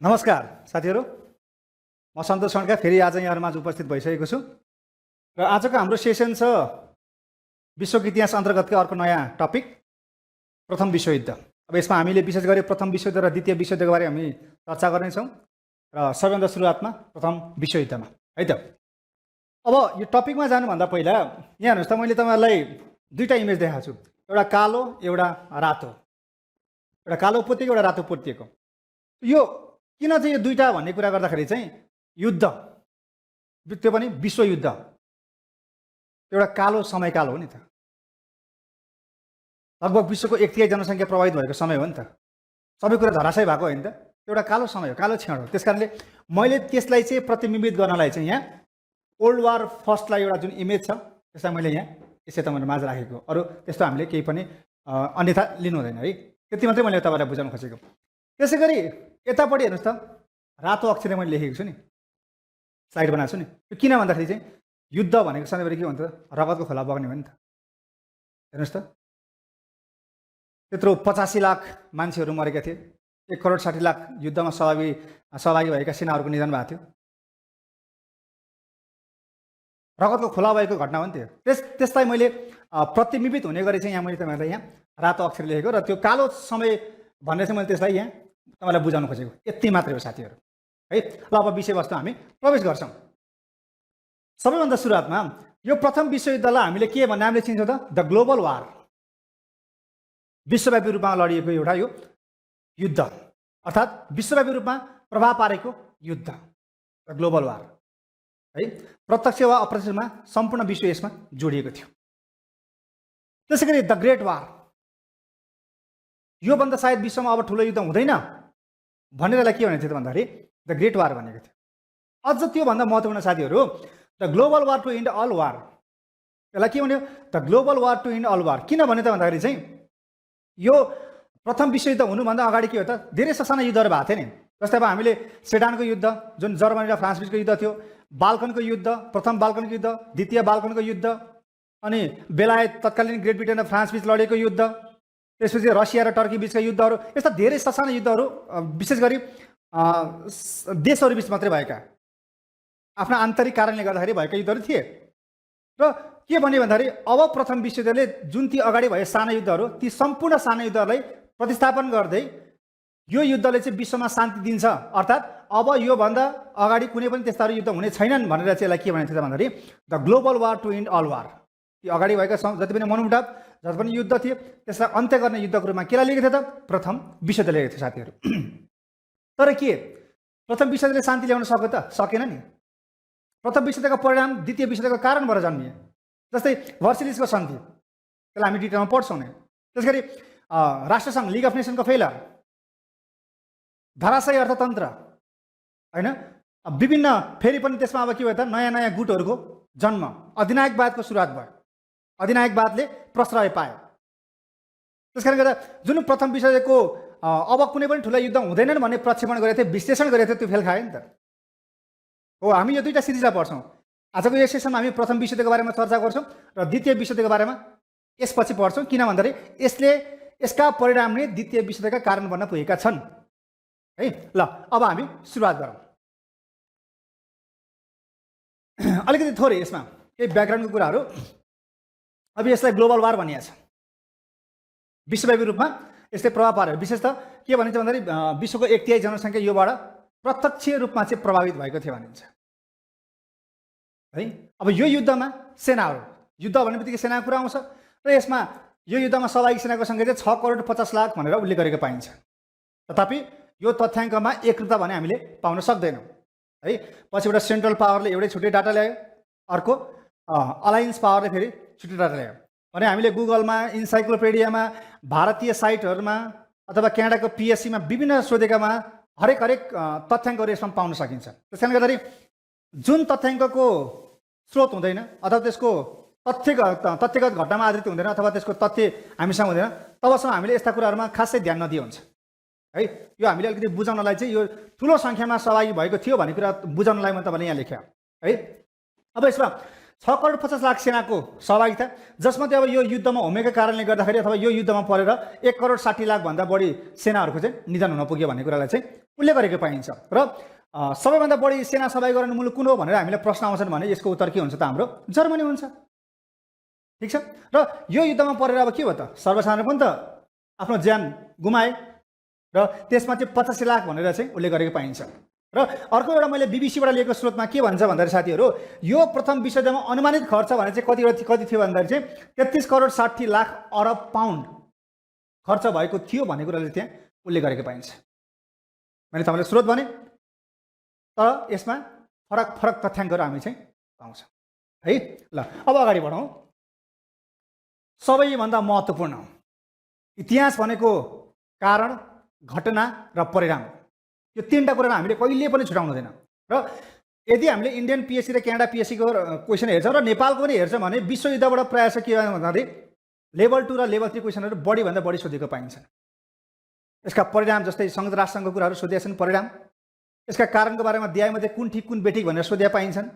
नमस्कार साथीहरू, म सन्तोष खड्का फेरि आज यहाँहरूमाझ उपस्थित भइसकेको छु र आजको हाम्रो सेसन छ विश्वको इतिहास अन्तर्गतको अर्को नयाँ टपिक प्रथम विश्वयुद्ध। अब यसमा हामीले विशेष गरी प्रथम विश्वयुद्ध र द्वितीय विश्वयुद्धको बारे हामी चर्चा गर्नेछौँ र सबैभन्दा सुरुवातमा प्रथम विश्वयुद्धमा है त। अब यो टपिकमा जानुभन्दा पहिला यहाँ हेर्नुहोस् त, मैले तपाईँहरूलाई दुईवटा इमेज देखाएको छु, एउटा कालो एउटा रातो, एउटा कालो उपत्यको एउटा रातो उपत्यको। यो किन चाहिँ यो दुईटा भन्ने कुरा गर्दाखेरि चाहिँ युद्ध, त्यो पनि विश्वयुद्ध एउटा कालो समयकाल हो नि त। लगभग विश्वको 1/3 जनसङ्ख्या प्रभावित भएको समय हो नि त। सबै कुरा धराशय भएको होइन त, एउटा कालो समय हो, कालो क्षण हो। त्यस कारणले मैले त्यसलाई चाहिँ प्रतिबिम्बित गर्नलाई चाहिँ यहाँ वर्ल्ड वार फर्स्टलाई एउटा जुन इमेज छ त्यसलाई मैले यहाँ यसै तपाईँहरू माझ राखेको। अरू त्यस्तो हामीले केही पनि अन्यथा लिनु हुँदैन है, त्यति मात्रै मैले तपाईँलाई बुझाउन खोजेको। त्यसै गरी यतापट्टि हेर्नुहोस् त, रातो अक्षरले मैले लेखेको छु नि, स्लाइड बनाएको छु नि। यो किन भन्दाखेरि चाहिँ युद्ध भनेको सधैँभरि के भन्छ, रगतको खोला बग्ने हो नि त। हेर्नुहोस् त, त्यत्रो 85 लाख मान्छेहरू मरेका थिए, 1,60,60,00,000 युद्धमा सहभागी भएका सेनाहरूको निधन भएको थियो। रगतको खोला भएको घटना हो नि त्यो। त्यसलाई मैले प्रतिबिम्बित हुने गरी चाहिँ यहाँ मैले तपाईँहरूलाई यहाँ रातो अक्षर लेखेको र त्यो कालो समय भनेर चाहिँ मैले त्यसलाई यहाँ तपाईँलाई बुझाउन खोजेको। यति मात्रै हो साथीहरू है। ल अब विषयवस्तु हामी प्रवेश गर्छौँ। सबैभन्दा सुरुवातमा यो प्रथम विश्वयुद्धलाई हामीले के भन्ने नामले चिन्छौँ त, द ग्लोबल वार। विश्वव्यापी रूपमा लडिएको एउटा यो युद्ध, अर्थात् विश्वव्यापी रूपमा प्रभाव पारेको युद्ध, द ग्लोबल वार है। प्रत्यक्ष वा अप्रत्यक्षमा सम्पूर्ण विश्व यसमा जोडिएको थियो। त्यसै गरी द ग्रेट वार, योभन्दा सायद विश्वमा अब ठुलो युद्ध हुँदैन भनेर यसलाई के भनेको थियो त भन्दाखेरि द ग्रेट वार भनेको थियो। अझ त्योभन्दा महत्त्वपूर्ण साथीहरू, the global war to end all war. यसलाई के भन्यो, the global war to end all war. किन भने त भन्दाखेरि चाहिँ यो प्रथम विश्वयुद्ध हुनुभन्दा अगाडि के हो त, धेरै ससाना युद्धहरू भएको थियो नि। जस्तै अब हामीले सेडानको युद्ध जुन जर्मनी र फ्रान्स बिचको युद्ध थियो, बाल्कनको युद्ध, प्रथम बाल्कनको युद्ध, द्वितीय बाल्कनको युद्ध, अनि बेलायत तत्कालीन ग्रेट ब्रिटेन र फ्रान्स बिच लडेको युद्ध, त्यसपछि रसिया र टर्की बिचका युद्धहरू, यस्ता धेरै ससाना युद्धहरू विशेष गरी देशहरू बिच मात्रै भएका, आफ्ना आन्तरिक कारणले गर्दाखेरि भएका युद्धहरू थिए। र के भन्यो भन्दाखेरि अब प्रथम विश्वयुद्धले जुन ती अगाडि भए साना युद्धहरू, ती सम्पूर्ण साना युद्धहरूलाई प्रतिस्थापन गर्दै यो युद्धले चाहिँ विश्वमा शान्ति दिन्छ, अर्थात् अब योभन्दा अगाडि कुनै पनि त्यस्ताहरू युद्ध हुने छैनन् भनेर चाहिँ यसलाई के भनेको थियो भन्दाखेरि the global war to end all war. ती अगाडि भएका जति पनि मनमुटाव, जति पनि युद्ध थिए त्यसलाई अन्त्य गर्ने युद्धको रूपमा केलाई लेखेको थियो त, प्रथम विश्वयुद्ध लेखेको थियो साथीहरू। तर के प्रथम विश्वयुद्धले शान्ति ल्याउन सक्यो त, सकेन नि। प्रथम विश्वयुद्धको परिणाम द्वितीय विश्वयुद्धको कारणबाट जन्मिए। जस्तै भर्सिलिसको सन्धि, त्यसलाई हामी डिटेलमा पढ्छौँ नै। त्यस गरी राष्ट्रसङ्घ, लिग अफ नेसनको फेलर, धराशयी अर्थतन्त्र होइन, विभिन्न फेरि पनि त्यसमा अब के भयो त, नयाँ नयाँ गुटहरूको जन्म, अधिनायकवादको सुरुवात भयो, अधिनायकवादले प्रश्रय पायो। त्यस कारणले गर्दा जुन प्रथम विश्वयुद्धको अब कुनै पनि ठुला युद्ध हुँदैनन् भन्ने प्रक्षेपण गरेको थियो, विश्लेषण गरेको थियो, त्यो फेल खायो नि त। हो, हामी यो दुईवटा सिरिजलाई पढ्छौँ। आजको यो सेसनमा हामी प्रथम विश्वयुद्धको बारेमा चर्चा गर्छौँ र द्वितीय विश्वयुद्धको बारेमा यसपछि पढ्छौँ। किन भन्दाखेरि यसका परिणाम नै द्वितीय विश्वयुद्धका कारण बन्न पुगेका छन् है। ल अब हामी सुरुवात गरौँ। अलिकति थोरै यसमा केही ब्याकग्राउन्डको कुराहरू। अब यसलाई ग्लोबल वार भनिएको छ। विश्वव्यापी रूपमा यसले प्रभाव पार्यो। विशेष त के भनिन्छ भन्दाखेरि विश्वको 1/3 जनसङ्ख्या योबाट प्रत्यक्ष रूपमा चाहिँ प्रभावित भएको थियो भनिन्छ है। अब यो युद्धमा सेनाहरू, युद्ध भन्ने बित्तिकै सेनाको कुरा आउँछ र यसमा यो युद्धमा सहभागी सेनाको सङ्ख्या चाहिँ 6,50,00,000 भनेर उल्लेख गरेको पाइन्छ। तथापि यो तथ्याङ्कमा एकरूपता भने हामीले पाउन सक्दैनौँ है। पछि एउटा सेन्ट्रल पावरले एउटै छुट्टै डाटा ल्यायो, अर्को अलायन्स पावरले फेरि छुट्टै डाटा ल्यायो भने हामीले गुगलमा, इन्साइक्लोपिडियामा, भारतीय साइटहरूमा अथवा क्यानाडाको पिएससीमा विभिन्न सोधेकामा हरेक तथ्याङ्कहरू यसमा पाउन सकिन्छ। त्यस कारणले गर्दाखेरि जुन तथ्याङ्कको स्रोत हुँदैन अथवा त्यसको तथ्यगत घटनामा आधारित हुँदैन अथवा त्यसको तथ्य हामीसँग हुँदैन, तबसम्म हामीले यस्ता कुराहरूमा खासै ध्यान नदिए हुन्छ है। यो हामीले अलिकति बुझाउनलाई चाहिँ यो ठुलो सङ्ख्यामा सहभागी भएको थियो भन्ने कुरा बुझाउनलाई म तपाईँले यहाँ लेखेँ है। अब यसमा 6,50,00,000 सेनाको सहभागिता, जसमध्ये अब यो युद्धमा होमेको कारणले गर्दाखेरि अथवा यो युद्धमा परेर 1,60,00,000 भन्दा बढी सेनाहरूको चाहिँ निधन हुन पुग्यो भन्ने कुरालाई चाहिँ उल्लेख गरेको पाइन्छ। र सबैभन्दा बढी सेना सहभागी गर्ने मुलुक कुन हो भनेर हामीलाई प्रश्न आउँछन् भने यसको उत्तर के हुन्छ त? हाम्रो जर्मनी हुन्छ। ठिक छ। र यो युद्धमा परेर अब के भयो त? सर्वसाधारण पनि त आफ्नो ज्यान गुमाए र त्यसमा चाहिँ 85 लाख भनेर चाहिँ उल्लेख गरेको पाइन्छ। र अर्को एउटा मैले बीबीसीबाट लिएको स्रोतमा के भन्छ भन्दाखेरि साथीहरू, यो प्रथम विश्वयुद्धमा अनुमानित खर्च भने चाहिँ कति थियो भन्दाखेरि चाहिँ 33,60,00,000 अरब पाउन्ड खर्च भएको थियो भन्ने कुराले त्यहाँ उल्लेख गरेको पाइन्छ। मैले तपाईँलाई स्रोत भने, तर यसमा फरक फरक तथ्याङ्कहरू हामी चाहिँ पाउँछौँ है। ल अब अगाडि बढौँ। सबैभन्दा महत्त्वपूर्ण इतिहास भनेको कारण, घटना र परिणाम, यो तीनटा कुरा हामीले कहिले पनि छुटाउनु हुँदैन। र यदि हामीले इन्डियन पिएससी र क्यानाडा पिएससीको क्वेसन हेर्छौँ र नेपालको पनि हेर्छौँ भने विश्वयुद्धबाट प्रायः के भन्दाखेरि लेभल 2 र लेभल 3 क्वेसनहरू बढीभन्दा बढी सोधेको पाइन्छन्। यसका परिणाम जस्तै संयुक्त राष्ट्रसङ्घको कुराहरू सोधिएका छन्, परिणाम। यसका कारणको बारेमा दियामध्ये कुन ठिक कुन बेठिक भनेर सोधेका पाइन्छन्।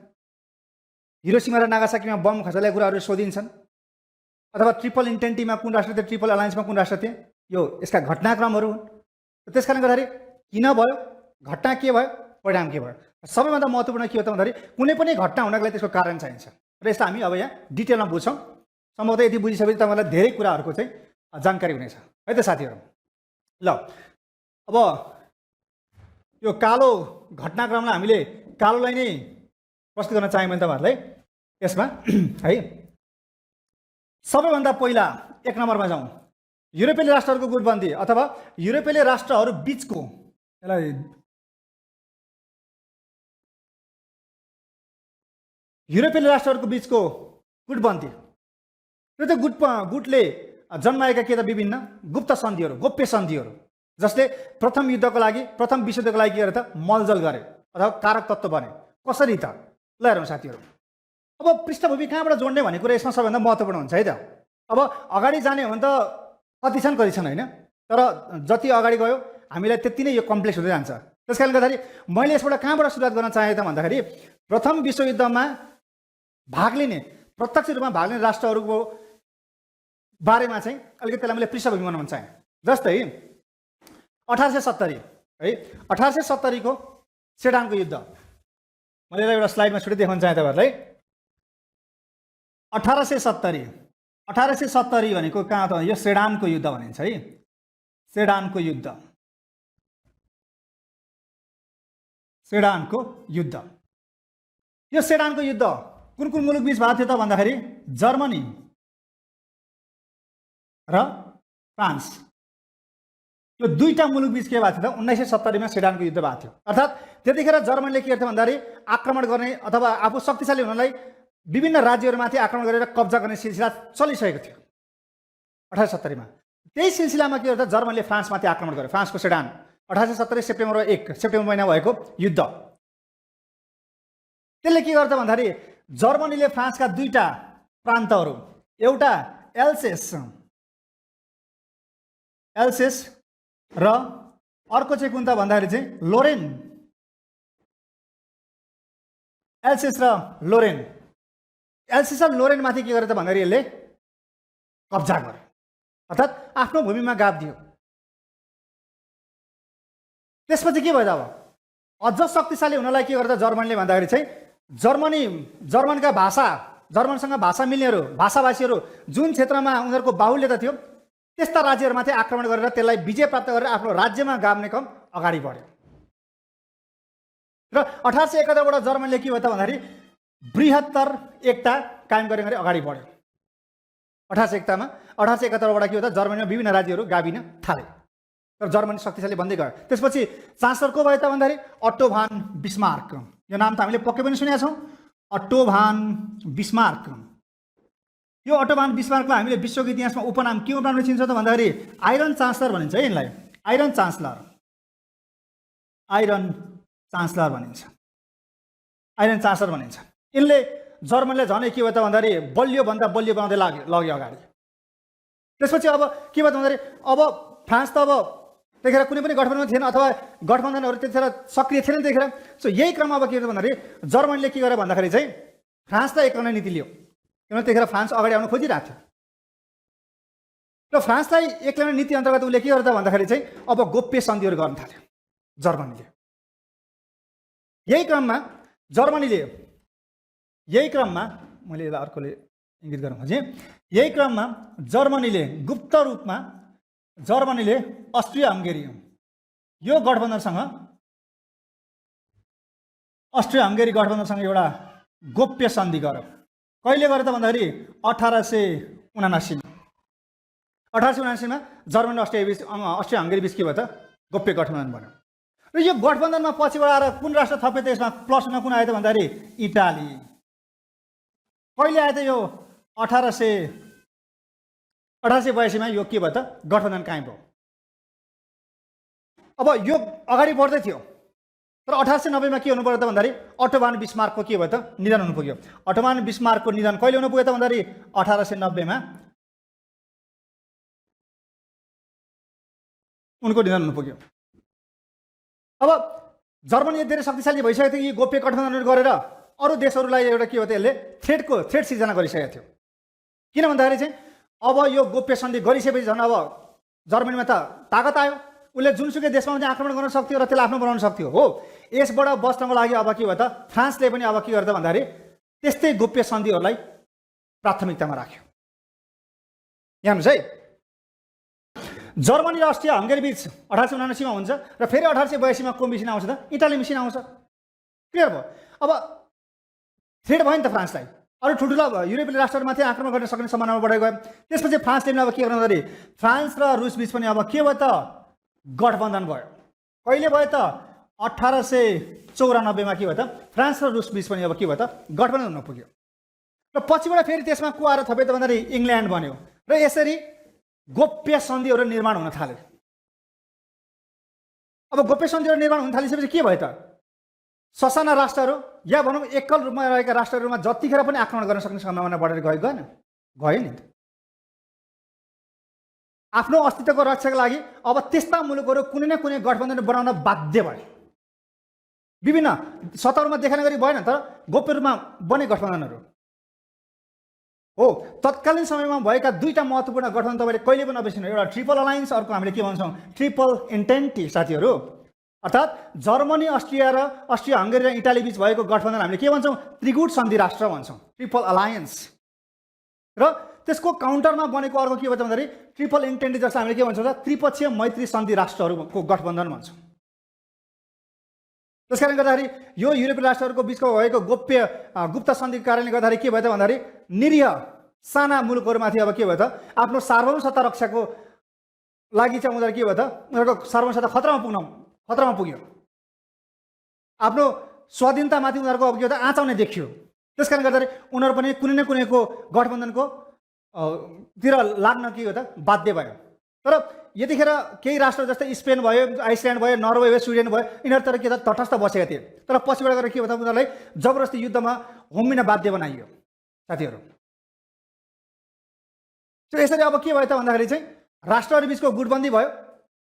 हिरोसिमा र नागासाकीमा बम खसालेका कुराहरू सोधिन्छन्। अथवा ट्रिपल इन्टेन्टीमा कुन राष्ट्र थियो, ट्रिपल अलायन्समा कुन राष्ट्र थियो, यो यसका घटनाक्रमहरू हुन्। त्यस कारणले गर्दाखेरि किन भयो, घटना के भयो, परिणाम के भयो। सबैभन्दा महत्त्वपूर्ण के हो त भन्दाखेरि कुनै पनि घटना हुनको लागि त्यसको कारण चाहिन्छ। र यसलाई हामी अब यहाँ डिटेलमा बुझ्छौँ। सम्भवतः यदि बुझिसकेपछि तपाईँलाई धेरै कुराहरूको चाहिँ जानकारी हुनेछ है त साथीहरू। ल अब यो कालो घटनाक्रमलाई हामीले कालोलाई नै प्रस्तुत गर्न चाह्यौँ भने तपाईँहरूलाई यसमा है सबैभन्दा पहिला 1 नम्बरमा जाउँ। युरोपेली राष्ट्रहरूको गुटबन्दी अथवा युरोपेली राष्ट्रहरू बीचको यसलाई युरोपेली राष्ट्रहरूको बीचको गुटबन्दी। र त्यो गुटले जन्माएका के त विभिन्न गुप्त सन्धिहरू, गोप्य सन्धिहरू, जसले प्रथम युद्धको लागि, प्रथम विश्वयुद्धको लागि के गरे त मलजल गरे अथवा कारक तत्त्व बने। कसरी त? ल हेरौँ साथीहरू। अब पृष्ठभूमि कहाँबाट जोड्ने भन्ने कुरा यसमा सबैभन्दा महत्त्वपूर्ण हुन्छ है त। अब अगाडि जाने हो भने त कति छन् होइन, तर जति अगाडि गयो हामीलाई त्यति नै यो कम्प्लेक्स हुँदै जान्छ। त्यस कारणले गर्दाखेरि मैले यसबाट कहाँबाट सुरुवात गर्न चाहेँ त भन्दाखेरि प्रथम विश्वयुद्धमा भाग लिने, प्रत्यक्ष रूपमा भाग लिने राष्ट्रहरूको बारेमा चाहिँ अलिकति त्यसलाई मैले पृष्ठभूमि बनाउन चाहेँ। जस्तै 1870 है, 1870 को सेडानको युद्ध मैले एउटा स्लाइडमा छुट्टै देखाउन चाहेँ तपाईँहरूलाई। 1870 भनेको कहाँ त? यो सेडानको युद्ध भनिन्छ है, सेडानको युद्ध। सेडानको युद्ध, यो सेडानको युद्ध कुन कुन मुलुक बीच भएको थियो त भन्दाखेरि जर्मनी र फ्रान्स, यो दुईटा मुलुक बीच के भएको थियो त 1970 मा सेडानको युद्ध भएको थियो। अर्थात् त्यतिखेर जर्मनीले के गर्थ्यो भन्दाखेरि आक्रमण गर्ने अथवा आफू शक्तिशाली हुनलाई विभिन्न राज्यहरूमाथि आक्रमण गरेर कब्जा गर्ने सिलसिला चलिसकेको थियो 1870 मा। त्यही सिलसिलामा के गर्दा जर्मनीले फ्रान्समाथि आक्रमण गर्यो। फ्रान्सको सेडान 1870 सेप्टेम्बर महिना भएको युद्ध। त्यसले के गर्छ भन्दाखेरि जर्मनीले फ्रान्सका दुईटा प्रान्तहरू, एउटा एल्सेस र अर्को चाहिँ कुन त भन्दाखेरि चाहिँ लोरेन, एल्सेस र लोरेन, एल्सेस र लोरेनमाथि के गर्यो त भन्दाखेरि यसले कब्जा गर्यो, अर्थात् आफ्नो भूमिमा गाप दियो। त्यसपछि के भयो त? अब अझ शक्तिशाली हुनलाई के गर्दा जर्मनीले भन्दाखेरि चाहिँ जर्मनका भाषा, जर्मनसँग भाषा मिल्नेहरू, भाषाभाषीहरू जुन क्षेत्रमा उनीहरूको बाहुल्यता थियो त्यस्ता राज्यहरूमाथि आक्रमण गरेर त्यसलाई विजय प्राप्त गरेर आफ्नो राज्यमा गाभ्ने काम अगाडि बढ्यो। र 1871 बाट जर्मनीले के भयो त भन्दाखेरि बृहत्तर एकता कायम गर्ने गरी अगाडि बढ्यो। 1871 बाट के भयो त जर्मनीमा विभिन्न राज्यहरू गाभिन थाले र जर्मनी शक्तिशाली बन्दै गयो। त्यसपछि चान्सलर को भयो त भन्दाखेरि अट्टो भान बिस्मार्क। यो नाम त हामीले पक्कै पनि सुनेका छौँ, अट्टो भान बिस्मार्क। यो अट्टो भान बिस्मार्कलाई हामीले विश्वको इतिहासमा उपनाम के उपनामले चिन्छ त भन्दाखेरि आइरन चान्सलर भनिन्छ है यिनलाई। आइरन चान्सलर भनिन्छ, आइरन चान्सलर भनिन्छ। यिनले जर्मनीलाई झनै के भयो त भन्दाखेरि बलियो भन्दा बलियो बनाउँदै लग्यो अगाडि। त्यसपछि अब के भयो त भन्दाखेरि अब फ्रान्स त अब त्यतिखेर कुनै पनि गठबन्धन थिएन अथवा गठबन्धनहरू त्यतिखेर सक्रिय थिएन त्यतिखेर। सो यही क्रममा अब के भयो भन्दाखेरि जर्मनीले के गर्यो भन्दाखेरि चाहिँ फ्रान्सलाई एक नीति लियो, किनभने त्यतिखेर फ्रान्स अगाडि आउन खोजिरहेको थियो। र फ्रान्सलाई एक नीति अन्तर्गत उसले के गर्दा भन्दाखेरि चाहिँ अब गोप्य सन्धिहरू गर्न थाल्यो जर्मनीले। यही क्रममा मैले अर्कोले इङ्गित गर्न खोजेँ, यही क्रममा जर्मनीले गुप्त रूपमा अस्ट्रिया हङ्गेरी यो गठबन्धनसँग एउटा गोप्य सन्धि गर्यो। कहिले गर्यो त भन्दाखेरि 1879 मा जर्मनी र अस्ट्रिया हङ्गेरी बिच के भयो त गोप्य गठबन्धन बन्यो। र यो गठबन्धनमा पछिबाट आएर कुन राष्ट्र थपे त यसमा प्लसमा कुन आयो त भन्दाखेरि इटाली। कहिले आयो त यो 1882 मा यो के भयो त गठबन्धन कायम भयो। अब यो अगाडि बढ्दै थियो, तर 1890 मा के हुनु पर्यो त भन्दाखेरि अटोमान बिस्मार्कको के भयो त निधन हुनु पुग्यो। अटोमान बिस्मार्कको निधन कहिले हुनु पुग्यो त भन्दाखेरि 1890 मा उनको निधन हुनु पुग्यो। अब जर्मनी धेरै शक्तिशाली भइसकेको थियो, यी गोप्य गठबन्धनहरू गरेर अरू देशहरूलाई एउटा के हो त यसले थ्रेट सिर्जना गरिसकेको थियो। किन भन्दाखेरि चाहिँ अब यो गोप्य सन्धि गरिसकेपछि झन् अब जर्मनीमा त ताकत आयो, उसले जुनसुकै देशमा चाहिँ आक्रमण गर्न सक्थ्यो र त्यसलाई आफ्नो बनाउन सक्थ्यो हो। यसबाट बच्नको लागि अब के भयो त फ्रान्सले पनि अब के गर्छ भन्दाखेरि त्यस्तै गोप्य सन्धिहरूलाई प्राथमिकतामा राख्यो। यहाँ हेर्नुहोस् है, जर्मनी र अस्ट्रिया हङ्गेरी बिच 1879 मा हुन्छ र फेरि 1882 मा को मिसिन आउँछ त इटाली मिसिन आउँछ। क्लियर भयो। अब थ्रेट भयो नि त फ्रान्सलाई, अरू ठुल्ठुला युरोपियन राष्ट्रहरूमाथि आक्रमण गर्न सक्ने सम्भावना बढेर गयो। त्यसपछि फ्रान्सले अब के गर्नु भन्दाखेरि फ्रान्स र रुस बिच पनि अब के भयो त गठबन्धन भयो। कहिले भयो त 1894 मा के भयो त फ्रान्स र रुस बिच पनि अब के भयो त गठबन्धन हुन पुग्यो। र पछिबाट फेरि त्यसमा को आएर थपे त भन्दाखेरि इङ्ल्यान्ड बन्यो र यसरी गोप्य सन्धिहरू निर्माण हुन थाल्यो। अब गोप्य सन्धिहरू निर्माण हुन थालिसकेपछि के भयो त ससाना राष्ट्रहरू या भनौँ एकल रूपमा रहेका राष्ट्रहरूमा जतिखेर पनि आक्रमण गर्न सक्ने सम्भावना बढेर गयो नि त। आफ्नो अस्तित्वको रक्षाको लागि अब त्यस्ता मुलुकहरू कुनै न कुनै गठबन्धन बनाउन बाध्य भए। विभिन्न सतहमा देखाउने गरी भएन, तर गोप्य रूपमा बने गठबन्धनहरू हो। तत्कालीन समयमा भएका दुईटा महत्त्वपूर्ण गठबन्धन तपाईँले कहिले पनि नबिर्सिनु, एउटा ट्रिपल अलायन्स, अर्को हामीले के भन्छौँ ट्रिपल इन्टेन्टी साथीहरू, अर्थात् जर्मनी अस्ट्रिया हङ्गेरी र इटाली बिच भएको गठबन्धन हामीले के भन्छौँ त्रिगुट सन्धि राष्ट्र भन्छौँ, ट्रिपल अलायन्स। र त्यसको काउन्टरमा बनेको अर्को के भन्छ भन्दाखेरि ट्रिपल इन्टेन्टी, जस्तो हामीले के भन्छौँ त त्रिपक्षीय मैत्री सन्धि राष्ट्रहरूको गठबन्धन भन्छौँ। त्यसकारणले गर्दाखेरि यो युरोपियन राष्ट्रहरूको बिचको भएको गुप्त सन्धिको कारणले गर्दाखेरि के भयो त भन्दाखेरि निरीह साना मुलुकहरूमाथि अब के भयो त आफ्नो सार्वभौम सत्ता रक्षाको लागि चाहिँ उनीहरू के भयो त उनीहरूको सार्वभौम सत्ता खतरामा पुग्यो। आफ्नो स्वाधीनतामाथि उनीहरूको अब के भयो त आँचाउने देखियो। त्यसकारणले गर्दाखेरि उनीहरू पनि कुनै न कुनैको गठबन्धनको तिर लाग्न के हो त बाध्य भयो। तर यतिखेर केही राष्ट्र जस्तै स्पेन भयो, आइसल्यान्ड भयो, नर्वे भयो, स्विडेन भयो, यिनीहरू तर के त तटस्थ बसेका थिए। तर पछिबाट गएर के भयो त उनीहरूलाई जबरजस्ती युद्धमा होमिन बाध्य बनाइयो साथीहरू। यसरी अब के भयो त भन्दाखेरि चाहिँ राष्ट्रहरू बिचको गुटबन्दी भयो।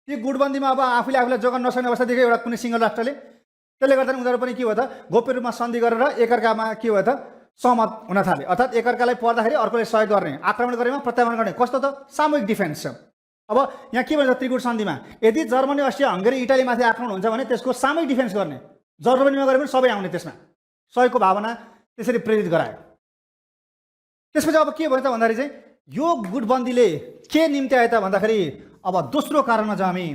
त्यो गुटबन्दीमा अब आफूलाई जोगाउन नसक्ने अवस्था देख्यो एउटा कुनै सिङ्गल राष्ट्रले। त्यसले गर्दा उनीहरू पनि के भयो त गोप्य रूपमा सन्धि गरेर एकअर्कामा के भयो त सहमत हुन थाले। अर्थात् एकअर्कालाई पर्दाखेरि अर्कोले सहयोग गर्ने, आक्रमण गरेमा प्रत्याक्रमण गर्ने, कस्तो त सामूहिक डिफेन्स छ। अब यहाँ के भन्छ त्रिगुट सन्धिमा यदि जर्मनी अस्ट्रिया हङ्गेरी इटालीमाथि आक्रमण हुन्छ भने त्यसको सामूहिक डिफेन्स गर्ने, जर्मनीमा गरे पनि सबै आउने, त्यसमा सहयोगको भावना त्यसरी प्रेरित गरायो। त्यसपछि अब के भयो त भन्दाखेरि चाहिँ यो गुटबन्दीले के निम्ति आयो त भन्दाखेरि अब दोस्रो कारणमा चाहिँ हामी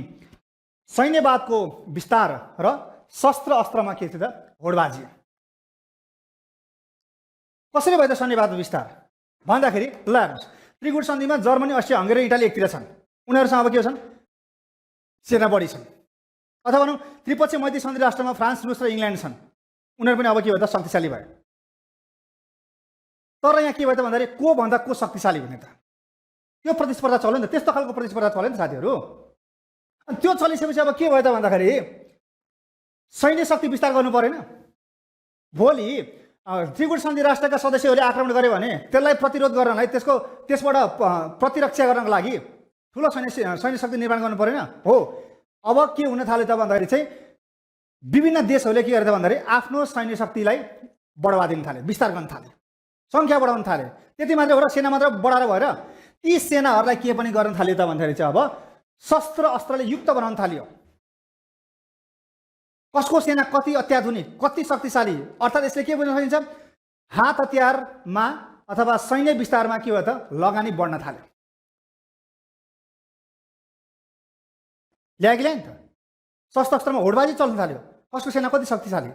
सैन्यवादको विस्तार र शस्त्र अस्त्रमा के थियो त होडबाजी। कसरी भयो त सैन्यवादको विस्तार भन्दाखेरि ल हेर्नुहोस्, त्रिगुट सन्धिमा जर्मनी अस्ट्रिया हङ्गेरी इटाली एकतिर छन्, उनीहरूसँग अब के छन् सेना बढी छन्। अथवा भनौँ त्रिपक्षीय मैत्री सन्धि राष्ट्रमा फ्रान्स, रुस र इङ्ल्यान्ड छन्, उनीहरू पनि अब के भयो त शक्तिशाली भयो। तर यहाँ के भयो त भन्दाखेरि को भन्दा को शक्तिशाली हुने त त्यो प्रतिस्पर्धा चल्यो नि त, त्यस्तो खालको प्रतिस्पर्धा चल्यो नि त साथीहरू। अनि त्यो चलिसकेपछि अब के भयो त भन्दाखेरि सैन्य शक्ति विस्तार गर्नु परेन। भोलि त्रिगुट सन्धि राष्ट्रका सदस्यहरूले आक्रमण गर्यो भने त्यसलाई प्रतिरोध गर्नलाई त्यसबाट प्रतिरक्षा गर्नको लागि ठुलो सैन्य शक्ति निर्माण गर्नु परेन हो। अब के हुन थाल्यो त भन्दाखेरि चाहिँ विभिन्न देशहरूले के गरे त भन्दाखेरि आफ्नो सैन्य शक्तिलाई बढावा दिन थाले, विस्तार गर्न थाले। सङ्ख्या बढाउन थाल्यो। त्यति मात्र हो र सेना मात्र बढाएर भएर ती सेनाहरूलाई के पनि गर्न थाल्यो त भन्दाखेरि चाहिँ अब शस्त्र अस्त्रले युक्त बनाउन थाल्यो। कसको सेना कति अत्याधुनिक, कति शक्तिशाली, अर्थात् यसले के बुझ्न सकिन्छ, हात हतियारमा अथवा सैन्य विस्तारमा के हो त लगानी बढ्न थाल्यो। ल्यायो कि ल्यायो नि त। शस्त्र अस्त्रमा होडबाजी चल्न थाल्यो। कसको सेना कति शक्तिशाली,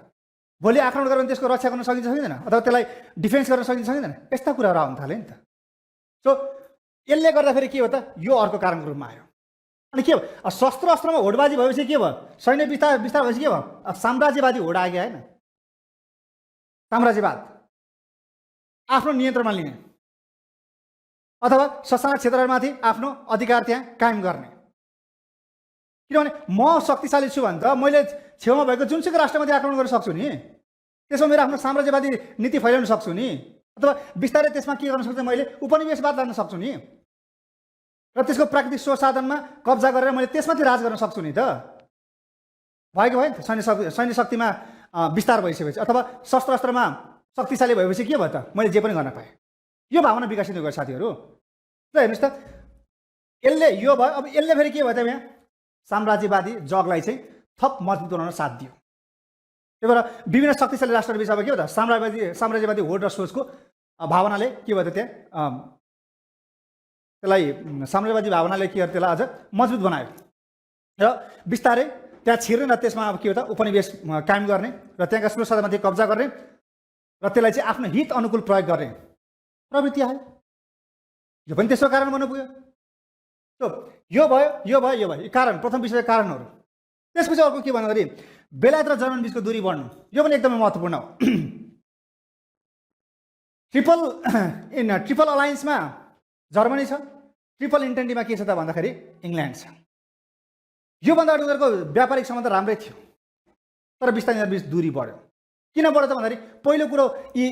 भोलि आक्रमण गरेर त्यसको रक्षा गर्न सकिन्छ सकिँदैन, अथवा त्यसलाई डिफेन्स गर्न सकिन्छ सकिँदैन, यस्ता कुराहरू आउन थाल्यो नि त। सो यसले गर्दाखेरि के हो त, यो अर्को कारणको रूपमा आयो। अनि के भयो, शस्त्र अस्त्रमा होडबाजी भएपछि के भयो, सैन्य विस्तार भएपछि के भयो, साम्राज्यवादी होड आगे आएन। साम्राज्यवाद आफ्नो नियन्त्रणमा लिने अथवा ससाना क्षेत्रहरूमाथि आफ्नो अधिकार त्यहाँ कायम गर्ने। किनभने म शक्तिशाली छु भने त मैले छेउमा भएको जुनसुकै राष्ट्रमाथि आक्रमण गर्न सक्छु नि, त्यसमा मेरो आफ्नो साम्राज्यवादी नीति फैलाउन सक्छु नि, अथवा बिस्तारै त्यसमा के गर्न सक्छु, मैले उपनिवेशवाद लान सक्छु नि, र त्यसको प्राकृतिक स्रोत साधनमा कब्जा गरेर मैले त्यसमाथि राज गर्न सक्छु नि त। भएको भयो नि त। सैन्य शक्तिमा विस्तार भइसकेपछि अथवा शस्त्र अस्त्रमा शक्तिशाली भएपछि के भयो त, मैले जे पनि गर्न पाएँ। यो भावना विकसित गयो साथीहरू। र हेर्नुहोस् त, यसले यो भयो। अब यसले फेरि के भयो त, यहाँ साम्राज्यवादी जगलाई चाहिँ थप मजबुत बनाउन साथ दियो। त्यही भएर विभिन्न शक्तिशाली राष्ट्रहरूबिच अब के हो त, साम्राज्यवादी होड र सोचको भावनाले के भयो त, त्यहाँ त्यसलाई साम्राज्यवादी भावनाले के गर्यो, त्यसलाई अझ मजबुत बनायो र बिस्तारै त्यहाँ छिर्ने र त्यसमा अब के हो त, उपनिवेश कायम गर्ने र त्यहाँका स्रोत साधनमाथि कब्जा गर्ने र त्यसलाई चाहिँ आफ्नो हित अनुकूल प्रयोग गर्ने प्रवृत्ति आयो। यो पनि त्यसको कारण बन्न पुग्यो। तो यो भयो, यो भयो, यो भयो, कारण प्रथम विषय कारणहरू। त्यसपछि अर्को के भन्दाखेरि बेलायत र जर्मनी बिचको दूरी बढ्नु, यो पनि एकदमै महत्त्वपूर्ण हो। ट्रिपल अलायन्समा जर्मनी छ, ट्रिपल इन्टेन्डीमा के छ त भन्दाखेरि इङ्ल्यान्ड छ। योभन्दा अगाडि उनीहरूको व्यापारिक सम्बन्ध राम्रै थियो, तर बिस्तारै बिच दूरी बढ्यो। किन बढ्यो त भन्दाखेरि पहिलो कुरो यी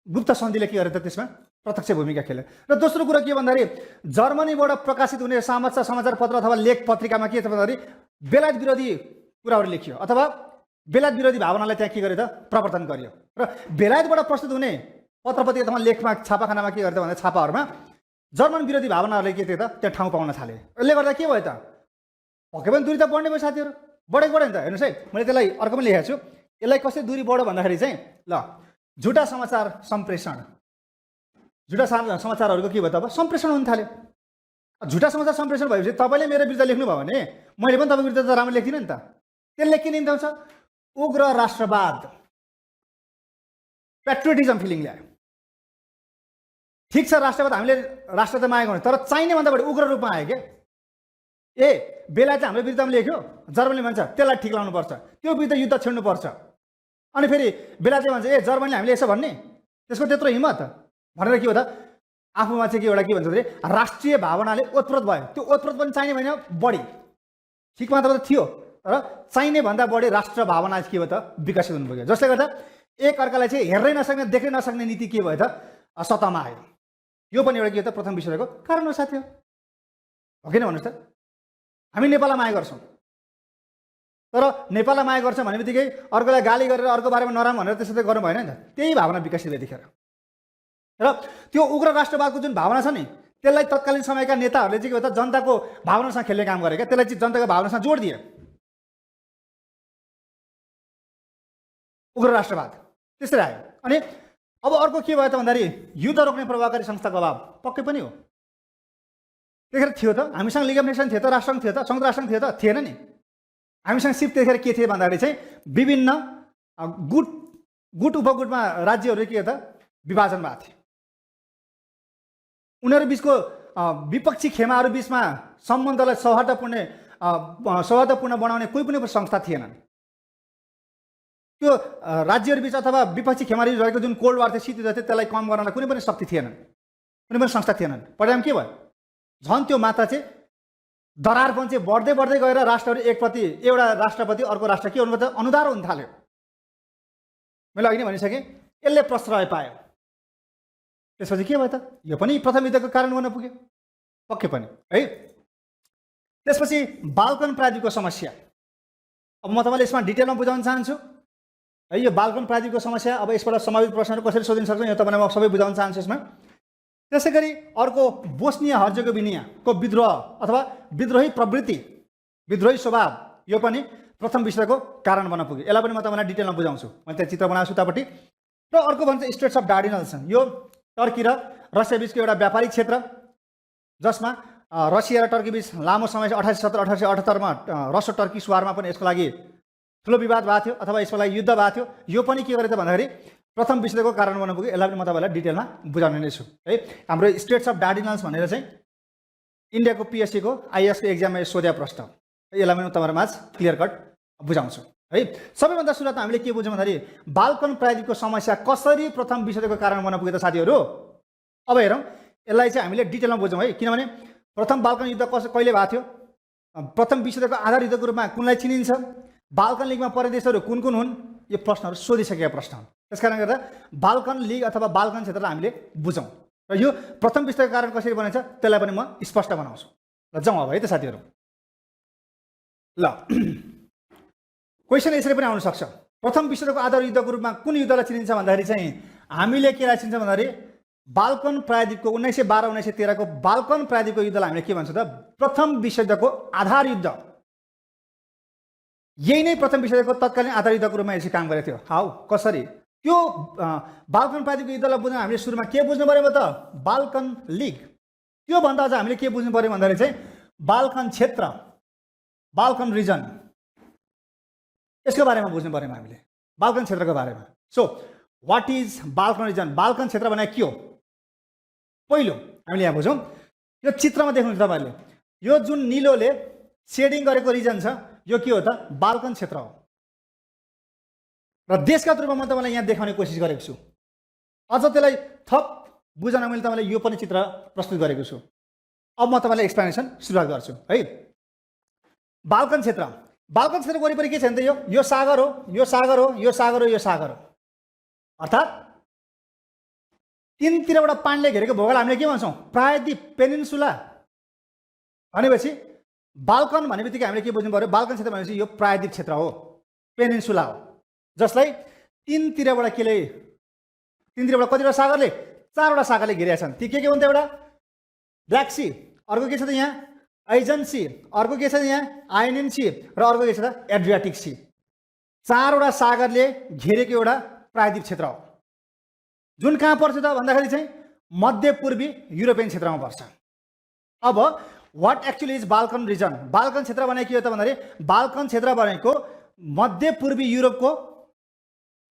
गुप्त सन्धिले के गर्यो त, त्यसमा प्रत्यक्ष भूमिका खेल्यो। र दोस्रो कुरो के भन्दाखेरि जर्मनीबाट प्रकाशित हुने समाचार पत्र अथवा लेख पत्रिकामा के छ भन्दाखेरि बेलायत विरोधी कुराहरू लेखियो अथवा बेलायत विरोधी भावनालाई त्यहाँ के गर्यो त, प्रवर्तन गरियो। र बेलायतबाट प्रस्तुत हुने पत्र पत्रिका अथवा लेखमा छापाखानामा के गर्यो त भन्दा छापाहरूमा जर्मन विरोधी भावनाहरूले के थियो त, त्यहाँ ठाउँ पाउन थाले। यसले गर्दा के भयो त, पक्कै पनि दूरी त बढ्ने भयो साथीहरू, बढेको बढ्यो नि त। हेर्नुहोस् है, मैले त्यसलाई अर्को पनि लेखेको छु। यसलाई कसरी दूरी बढ्यो भन्दाखेरि चाहिँ ल, झुटा समाचार सम्प्रेषण, झुटा समाचारहरूको के भयो त, अब सम्प्रेषण हुन थाल्यो। झुटा समाचार सम्प्रेषण भएपछि तपाईँले मेरो विरुद्ध लेख्नुभयो भने मैले पनि तपाईँको विरुद्ध त राम्रो लेख्दिनँ नि त। त्यसले के निम्ताउँछ, उग्र राष्ट्रवाद, पेट्रियोटिजम फिलिङ ल्यायो। ठिक छ, राष्ट्रवाद हामीले राष्ट्र त माया गर्नु, तर चाहिने भन्दा बढी उग्र रूपमा आयो क्या। बेलायत चाहिँ हाम्रो विरुद्धमा लेख्यो, जर्मनीले भन्छ त्यसलाई ठिक लाउनुपर्छ, त्यो विरुद्ध युद्ध छेड्नुपर्छ। अनि फेरि बेलायतले भन्छ जर्मनीले हामीले यसो भन्ने, त्यसको त्यत्रो हिम्मत भनेर के हो त, आफूमा चाहिँ के एउटा के भन्छ भने राष्ट्रिय भावनाले ओतप्रोत भयो। त्यो ओतप्रोत पनि चाहिने भने बढी, ठिक मात्र त थियो, तर चाहिने भन्दा बढी राष्ट्र भावना के भयो त, विकसित हुनु पुग्यो। जसले गर्दा एक अर्कालाई चाहिँ हेर्नै नसक्ने, देख्नै नसक्ने नीति के भयो त, सत्तामा आयो। यो पनि एउटा के हो त, प्रथम विश्वको कारण हो साथी हो किन भन्नुहोस् त। हामी नेपाललाई माया गर्छौँ, तर नेपाललाई माया गर्छौँ भन्ने बित्तिकै अर्कोलाई गाली गरेर अर्को बारेमा नराम्रो भनेर त्यसो त गर्नु भएन नि त। त्यही भावना विकसित भयो त्यतिखेर। र त्यो उग्र राष्ट्रवादको जुन भावना छ नि, त्यसलाई तत्कालीन समयका नेताहरूले चाहिँ के भयो त, जनताको भावनासँग खेल्ने काम गरे क्या। त्यसलाई चाहिँ जनताको भावनासँग जोड दिए उग्र राष्ट्रवाद, त्यसरी आयो। अनि अब अर्को के भयो त भन्दाखेरि युद्ध रोक्ने प्रभावकारी संस्थाको अभाव पक्कै पनि हो। त्यतिखेर थियो त, हामीसँग लिग अफ नेसन थियो त, राष्ट्रसङ्घ थियो त, संयुक्त राष्ट्रसङ्घ थियो त, थिएन नि। हामीसँग सिर्फ त्यतिखेर के थियो भन्दाखेरि चाहिँ विभिन्न गुट उपगुटमा राज्यहरू के हो त, विभाजन भएको थियो। उनीहरू बिचको विपक्षी खेमाहरू बिचमा सम्बन्धलाई सौहार्दपूर्ण बनाउने कुनै पनि संस्था थिएनन्। त्यो राज्यहरू बिच अथवा विपक्षी खेमाहरू रहेको जुन कोल्ड वार थियो, शीत युद्ध थियो, त्यसलाई कम गर्नलाई कुनै पनि शक्ति थिएनन्, कुनै पनि संस्था थिएनन्। परिणाम के भयो, झन् त्यो मात्रा चाहिँ दरारपन चाहिँ बढ्दै बढ्दै गएर राष्ट्रहरू एकप्रति, एउटा राष्ट्रप्रति अर्को राष्ट्र के हुनु त, अनुदार हुन थाल्यो। मैले अघि नै भनिसकेँ, यसले प्रश्रय पायो। त्यसपछि के भयो त, यो पनि प्रथम युद्धको कारण बन्न पुग्यो पक्कै पनि है। त्यसपछि बाल्कन प्राविको समस्या, अब म तपाईँलाई यसमा डिटेलमा बुझाउन चाहन्छु। है। यो बाल्कन प्रायद्वीपको समस्या, अब यसबाट सम्भावित प्रश्नहरू कसरी सोधिन सक्छौँ यो तपाईँलाई म सबै बुझाउन चाहन्छु यसमा। त्यसै गरी अर्को बोस्निया हर्जेगोभिनाको विद्रोह अथवा विद्रोही प्रवृत्ति, विद्रोही स्वभाव, यो पनि प्रथम विश्वको कारण बन्न पुग्यो। यसलाई पनि म तपाईँलाई डिटेलमा बुझाउँछु। मैले त्यहाँ चित्र बनाएको छु उतापट्टि। र अर्को भन्छ स्ट्रेट्स अफ डार्डिनल्स, यो टर्की र रसिया बिचको एउटा व्यापारिक क्षेत्र जसमा रसिया र टर्की बिच लामो समय 1870-1878 मा रसो टर्की सुवारमा पनि यसको लागि ठुलो विवाद भएको थियो अथवा यसको लागि युद्ध भएको थियो। यो पनि के गरेछ भन्दाखेरि प्रथम विश्वको कारण बन्न पुग्यो। यसलाई पनि म तपाईँलाई डिटेलमा बुझाउने नै छु है। हाम्रो स्ट्रेट्स अफ डार्डिनल्स भनेर चाहिँ इन्डियाको पिएससीको आइएसको एक्जाममा सोध्या प्रश्न, यसलाई पनि तपाईँहरूमा क्लियर कट बुझाउँछु है। सबैभन्दा सुरुवातमा हामीले के बुझ्यौँ भन्दाखेरि बाल्कन प्रायद्वीपको समस्या कसरी प्रथम विश्वको कारण बन्न पुग्यो त साथीहरू। अब हेरौँ, यसलाई चाहिँ हामीले डिटेलमा बुझौँ है। किनभने प्रथम बाल्कन युद्ध कहिले भएको थियो, प्रथम विश्वको आधार युद्धको रूपमा कुनलाई चिनिन्छ, बाल्कन लिगमा पर्ने देशहरू कुन कुन हुन्, यो प्रश्नहरू सोधिसकेका प्रश्न हुन्। त्यसकारण गर्दा बाल्कन लिग अथवा बाल्कन क्षेत्रलाई हामीले बुझौँ र यो प्रथम विश्वको कारण कसरी बनेछ त्यसलाई पनि म स्पष्ट बनाउँछु। ल जाउँ अब है त साथीहरू। ल क्वेसन यसरी पनि आउन सक्छ, प्रथम विश्वको आधार युद्धको रूपमा कुन युद्धलाई चिनिन्छ भन्दाखेरि चाहिँ हामीले केलाई चिन्छ भन्दाखेरि बाल्कन प्रायद्वीपको 1912-1913 को बाल्कन प्रायद्वीपको युद्धलाई हामीले के भन्छौँ त प्रथम विश्वको आधार युद्ध। यही नै प्रथम विश्वको तत्कालीन आधार युद्धको रूपमा यसरी काम गरेको थियो। हाउ कसरी त्यो बाल्कन प्रायद्वीपको युद्धलाई बुझ्न हामीले सुरुमा के बुझ्नु पर्यो त बाल्कन लिग। त्योभन्दा अझ हामीले के बुझ्नु पर्यो भन्दाखेरि चाहिँ बाल्कन क्षेत्र, बाल्कन रिजन, यसको बारेमा बुझ्नु पर्यो हामीले, बाल्कन क्षेत्रको बारेमा। So what is Balkan region, Balkan क्षेत्र भने के हो पहिलो हामीले यहाँ बुझौँ। यो चित्रमा देख्नुहुन्छ तपाईँहरूले, यो जुन निलोले सेडिङ गरेको रिजन छ यो के हो त बाल्कन क्षेत्र हो। र देशका रूपमा म तपाईँलाई यहाँ देखाउने कोसिस गरेको छु। अझ त्यसलाई थप बुझ्न मैले तपाईँलाई यो पनि चित्र प्रस्तुत गरेको छु। अब म तपाईँलाई एक्सप्लेनेसन सुरुवात गर्छु है। बाल्कन क्षेत्र, बाल्कन क्षेत्र वरिपरि के छ भने त यो सागर हो, यो सागर हो, यो सागर हो, यो सागर हो। अर्थात् तीनतिरबाट पानीले घेरेको भूगोल हामीले के भन्छौँ प्रायद्वीप, पेनिन्सुला। भनेपछि बाल्कन भन्ने बित्तिकै हामीले के बुझ्नु पर्यो, बाल्कन क्षेत्र भनेपछि यो प्रायद्वीप क्षेत्र हो, पेनिन्सुला हो, जसलाई तीनतिरबाट कतिवटा सागरले, 4वटा सागरले घेरेका छन्। ती के हुन् त एउटा ब्ल्याक सी, अर्को के छ त यहाँ आइजन सी, अर्को के छ यहाँ आयोनियन सी र अर्को के छ त एड्रियाटिक सी। 4वटा सागरले घेरेको एउटा प्रायद्वीप क्षेत्र हो, जुन कहाँ पर्छ त भन्दाखेरि चाहिँ मध्यपूर्वी युरोपियन क्षेत्रमा पर्छ। अब what actually is Balkan region, Balkan क्षेत्र भनेको के हो त भन्दाखेरि बाल्कन क्षेत्र भनेको मध्यपूर्वी युरोपको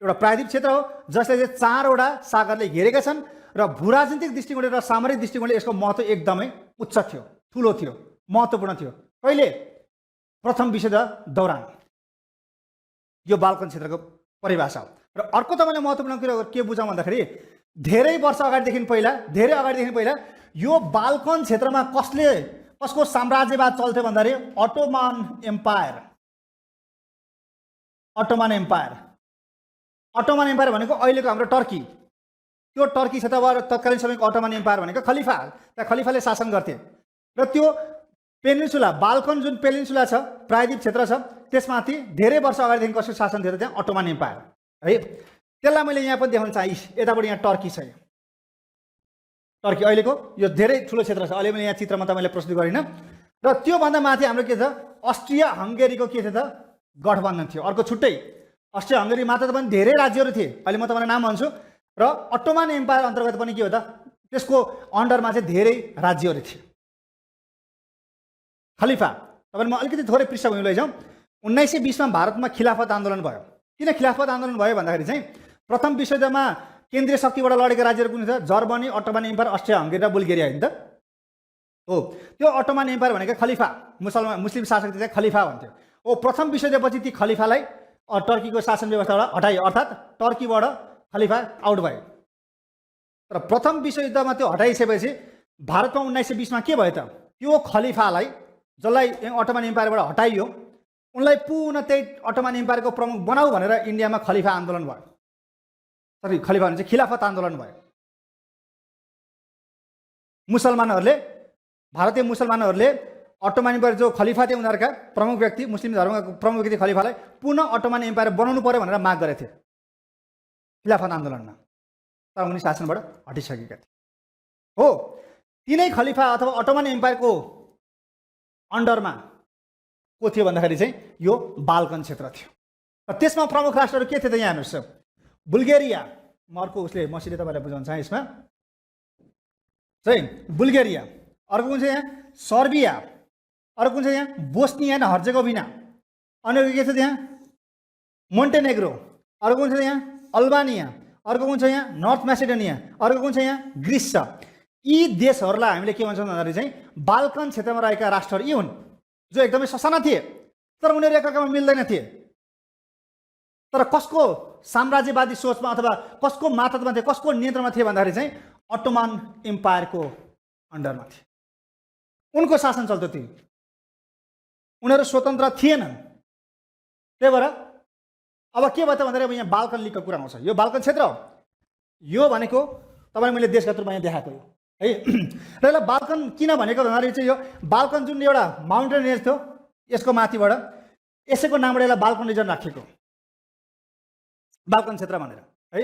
एउटा प्रायद्वीप क्षेत्र हो जसले चाहिँ 4वटा सागरले घेरेका छन् र भूराजनीतिक दृष्टिकोणले र सामरिक दृष्टिकोणले यसको महत्त्व एकदमै उच्च थियो, ठुलो थियो, महत्त्वपूर्ण थियो। कहिले प्रथम विश्व दौरान यो बाल्कन क्षेत्रको परिभाषा हो। र अर्को तपाईँले महत्त्वपूर्ण कुरा के बुझौँ भन्दाखेरि धेरै वर्ष अगाडिदेखि पहिला यो बाल्कन क्षेत्रमा कसको साम्राज्यवाद चल्थ्यो भन्दाखेरि अटोमान एम्पायर। अटोमान एम्पायर भनेको अहिलेको हाम्रो टर्की, त्यो टर्की क्षेत्रबाट तत्कालीन समयको अटोमान एम्पायर भनेको खलिफा, त्यहाँ खलिफाले शासन गर्थे। र त्यो पेनिन्सुला, बाल्कन जुन पेनिन्सुला छ, प्रायद्वीप क्षेत्र छ, त्यसमाथि धेरै वर्ष अगाडिदेखि कसको शासन थियो त त्यहाँ अटोमान एम्पायर है। त्यसलाई मैले यहाँ पनि देखाउन चाहेँ, यताबाट यहाँ टर्की छ, टर्की अहिलेको यो धेरै ठुलो क्षेत्र छ। अहिले मैले यहाँ चित्रमा तपाईँले प्रस्तुत गरिनँ। र त्योभन्दा माथि हाम्रो के छ अस्ट्रिया हङ्गेरीको के थियो त गठबन्धन थियो, अर्को छुट्टै। अस्ट्रिया हङ्गेरी मात्र पनि धेरै राज्यहरू थिए, अहिले म तपाईँलाई नाम भन्छु। र अटोमान एम्पायर अन्तर्गत पनि के हो त त्यसको अन्डरमा चाहिँ धेरै राज्यहरू थिए। खलिफा, तपाईँले म अलिकति थोरै पृष्ठभूमि लैजाउँ। 1920 मा भारतमा खिलाफत आन्दोलन भयो। किन खिलाफत आन्दोलन भयो भन्दाखेरि चाहिँ प्रथम विश्वयुद्धमा केन्द्रीय शक्तिबाट लडेका राज्यहरू कुन छ जर्मनी, अटोमान एम्पायर, अस्ट्रिया हङ्गेरी र बुल्गेरिया होइन त हो। त्यो अटोमान एम्पायर भनेको खलिफा, मुस्लिम शासक चाहिँ खलिफा भन्थ्यो। प्रथम विश्वयुद्धपछि ती खलिफालाई टर्कीको शासन व्यवस्थाबाट हटाइयो, अर्थात् टर्कीबाट खलिफा आउट भयो। तर प्रथम विश्वयुद्धमा त्यो हटाइसकेपछि भारतमा 1920 मा के भयो त त्यो खलिफालाई जसलाई अटोमान एम्पायरबाट हटाइयो उनलाई पुनः त्यही अटोमान एम्पायरको प्रमुख बनाऊ भनेर इन्डियामा खलिफा आन्दोलन भयो। सरी, खलिफा भने चाहिँ खिलाफत आन्दोलन भयो। मुसलमानहरूले, भारतीय मुसलमानहरूले अटोमान एम्पायर जो खलिफा थिए उनीहरूका प्रमुख व्यक्ति, मुस्लिम धर्मका प्रमुख व्यक्ति खलिफालाई पुनः अटोमान एम्पायर बनाउनु पर्यो भनेर माग गरेथे। खिलाफत आन्दोलनमा, तर उनी शासनबाट हटिसकेका थिए। हो, तिनै खलिफा अथवा अटोमन एम्पायरको अन्डरमा को थियो भन्दाखेरि चाहिँ यो बाल्कन क्षेत्र थियो। र त्यसमा प्रमुख राष्ट्रहरू के थिए त यहाँ हेर्नुहोस्, बुल्गेरिया, म अर्को उसले मसिले तपाईँलाई बुझाउन चाहेँ यसमा चाहिँ बुल्गेरिया, अर्को कुन चाहिँ यहाँ सर्बिया, अर्को कुन चाहिँ यहाँ बोस्निया एन्ड हर्जेगोभिना, अनि के छ त्यहाँ मोन्टेनेग्रो, अर्को कुन छ यहाँ अल्बानिया, अर्को कुन छ यहाँ नर्थ म्यासेडोनिया, अर्को कुन छ यहाँ ग्रिस छ। यी देशहरूलाई हामीले के भन्छौँ भन्दाखेरि चाहिँ बाल्कन क्षेत्रमा रहेका राष्ट्रहरू यी हुन् जो एकदमै ससाना थिए, तर उनीहरू एकअर्कामा मिल्दैन थिए। तर कसको साम्राज्यवादी सोचमा अथवा कसको मातहतमा थिए, कसको नियन्त्रणमा थिए भन्दाखेरि चाहिँ अटोमन एम्पायरको अन्डरमा थिए, उनको शासन चल्थ्यो थियो, उनीहरू स्वतन्त्र थिएनन्। त्यही भएर अब के भयो त भन्दाखेरि अब यहाँ बाल्कन लिगको कुरा आउँछ। यो बाल्कन क्षेत्र यो भनेको तपाईँले मैले देशगतमा यहाँ देखाएको हो है। र यसलाई बाल्कन किन भनेको भन्दाखेरि चाहिँ यो बाल्कन जुन एउटा माउन्टेन रेन्ज थियो यसको माथिबाट यसैको नामबाट यसलाई बाल्कन रिजन राखिएको, बाल्कन क्षेत्र भनेर है।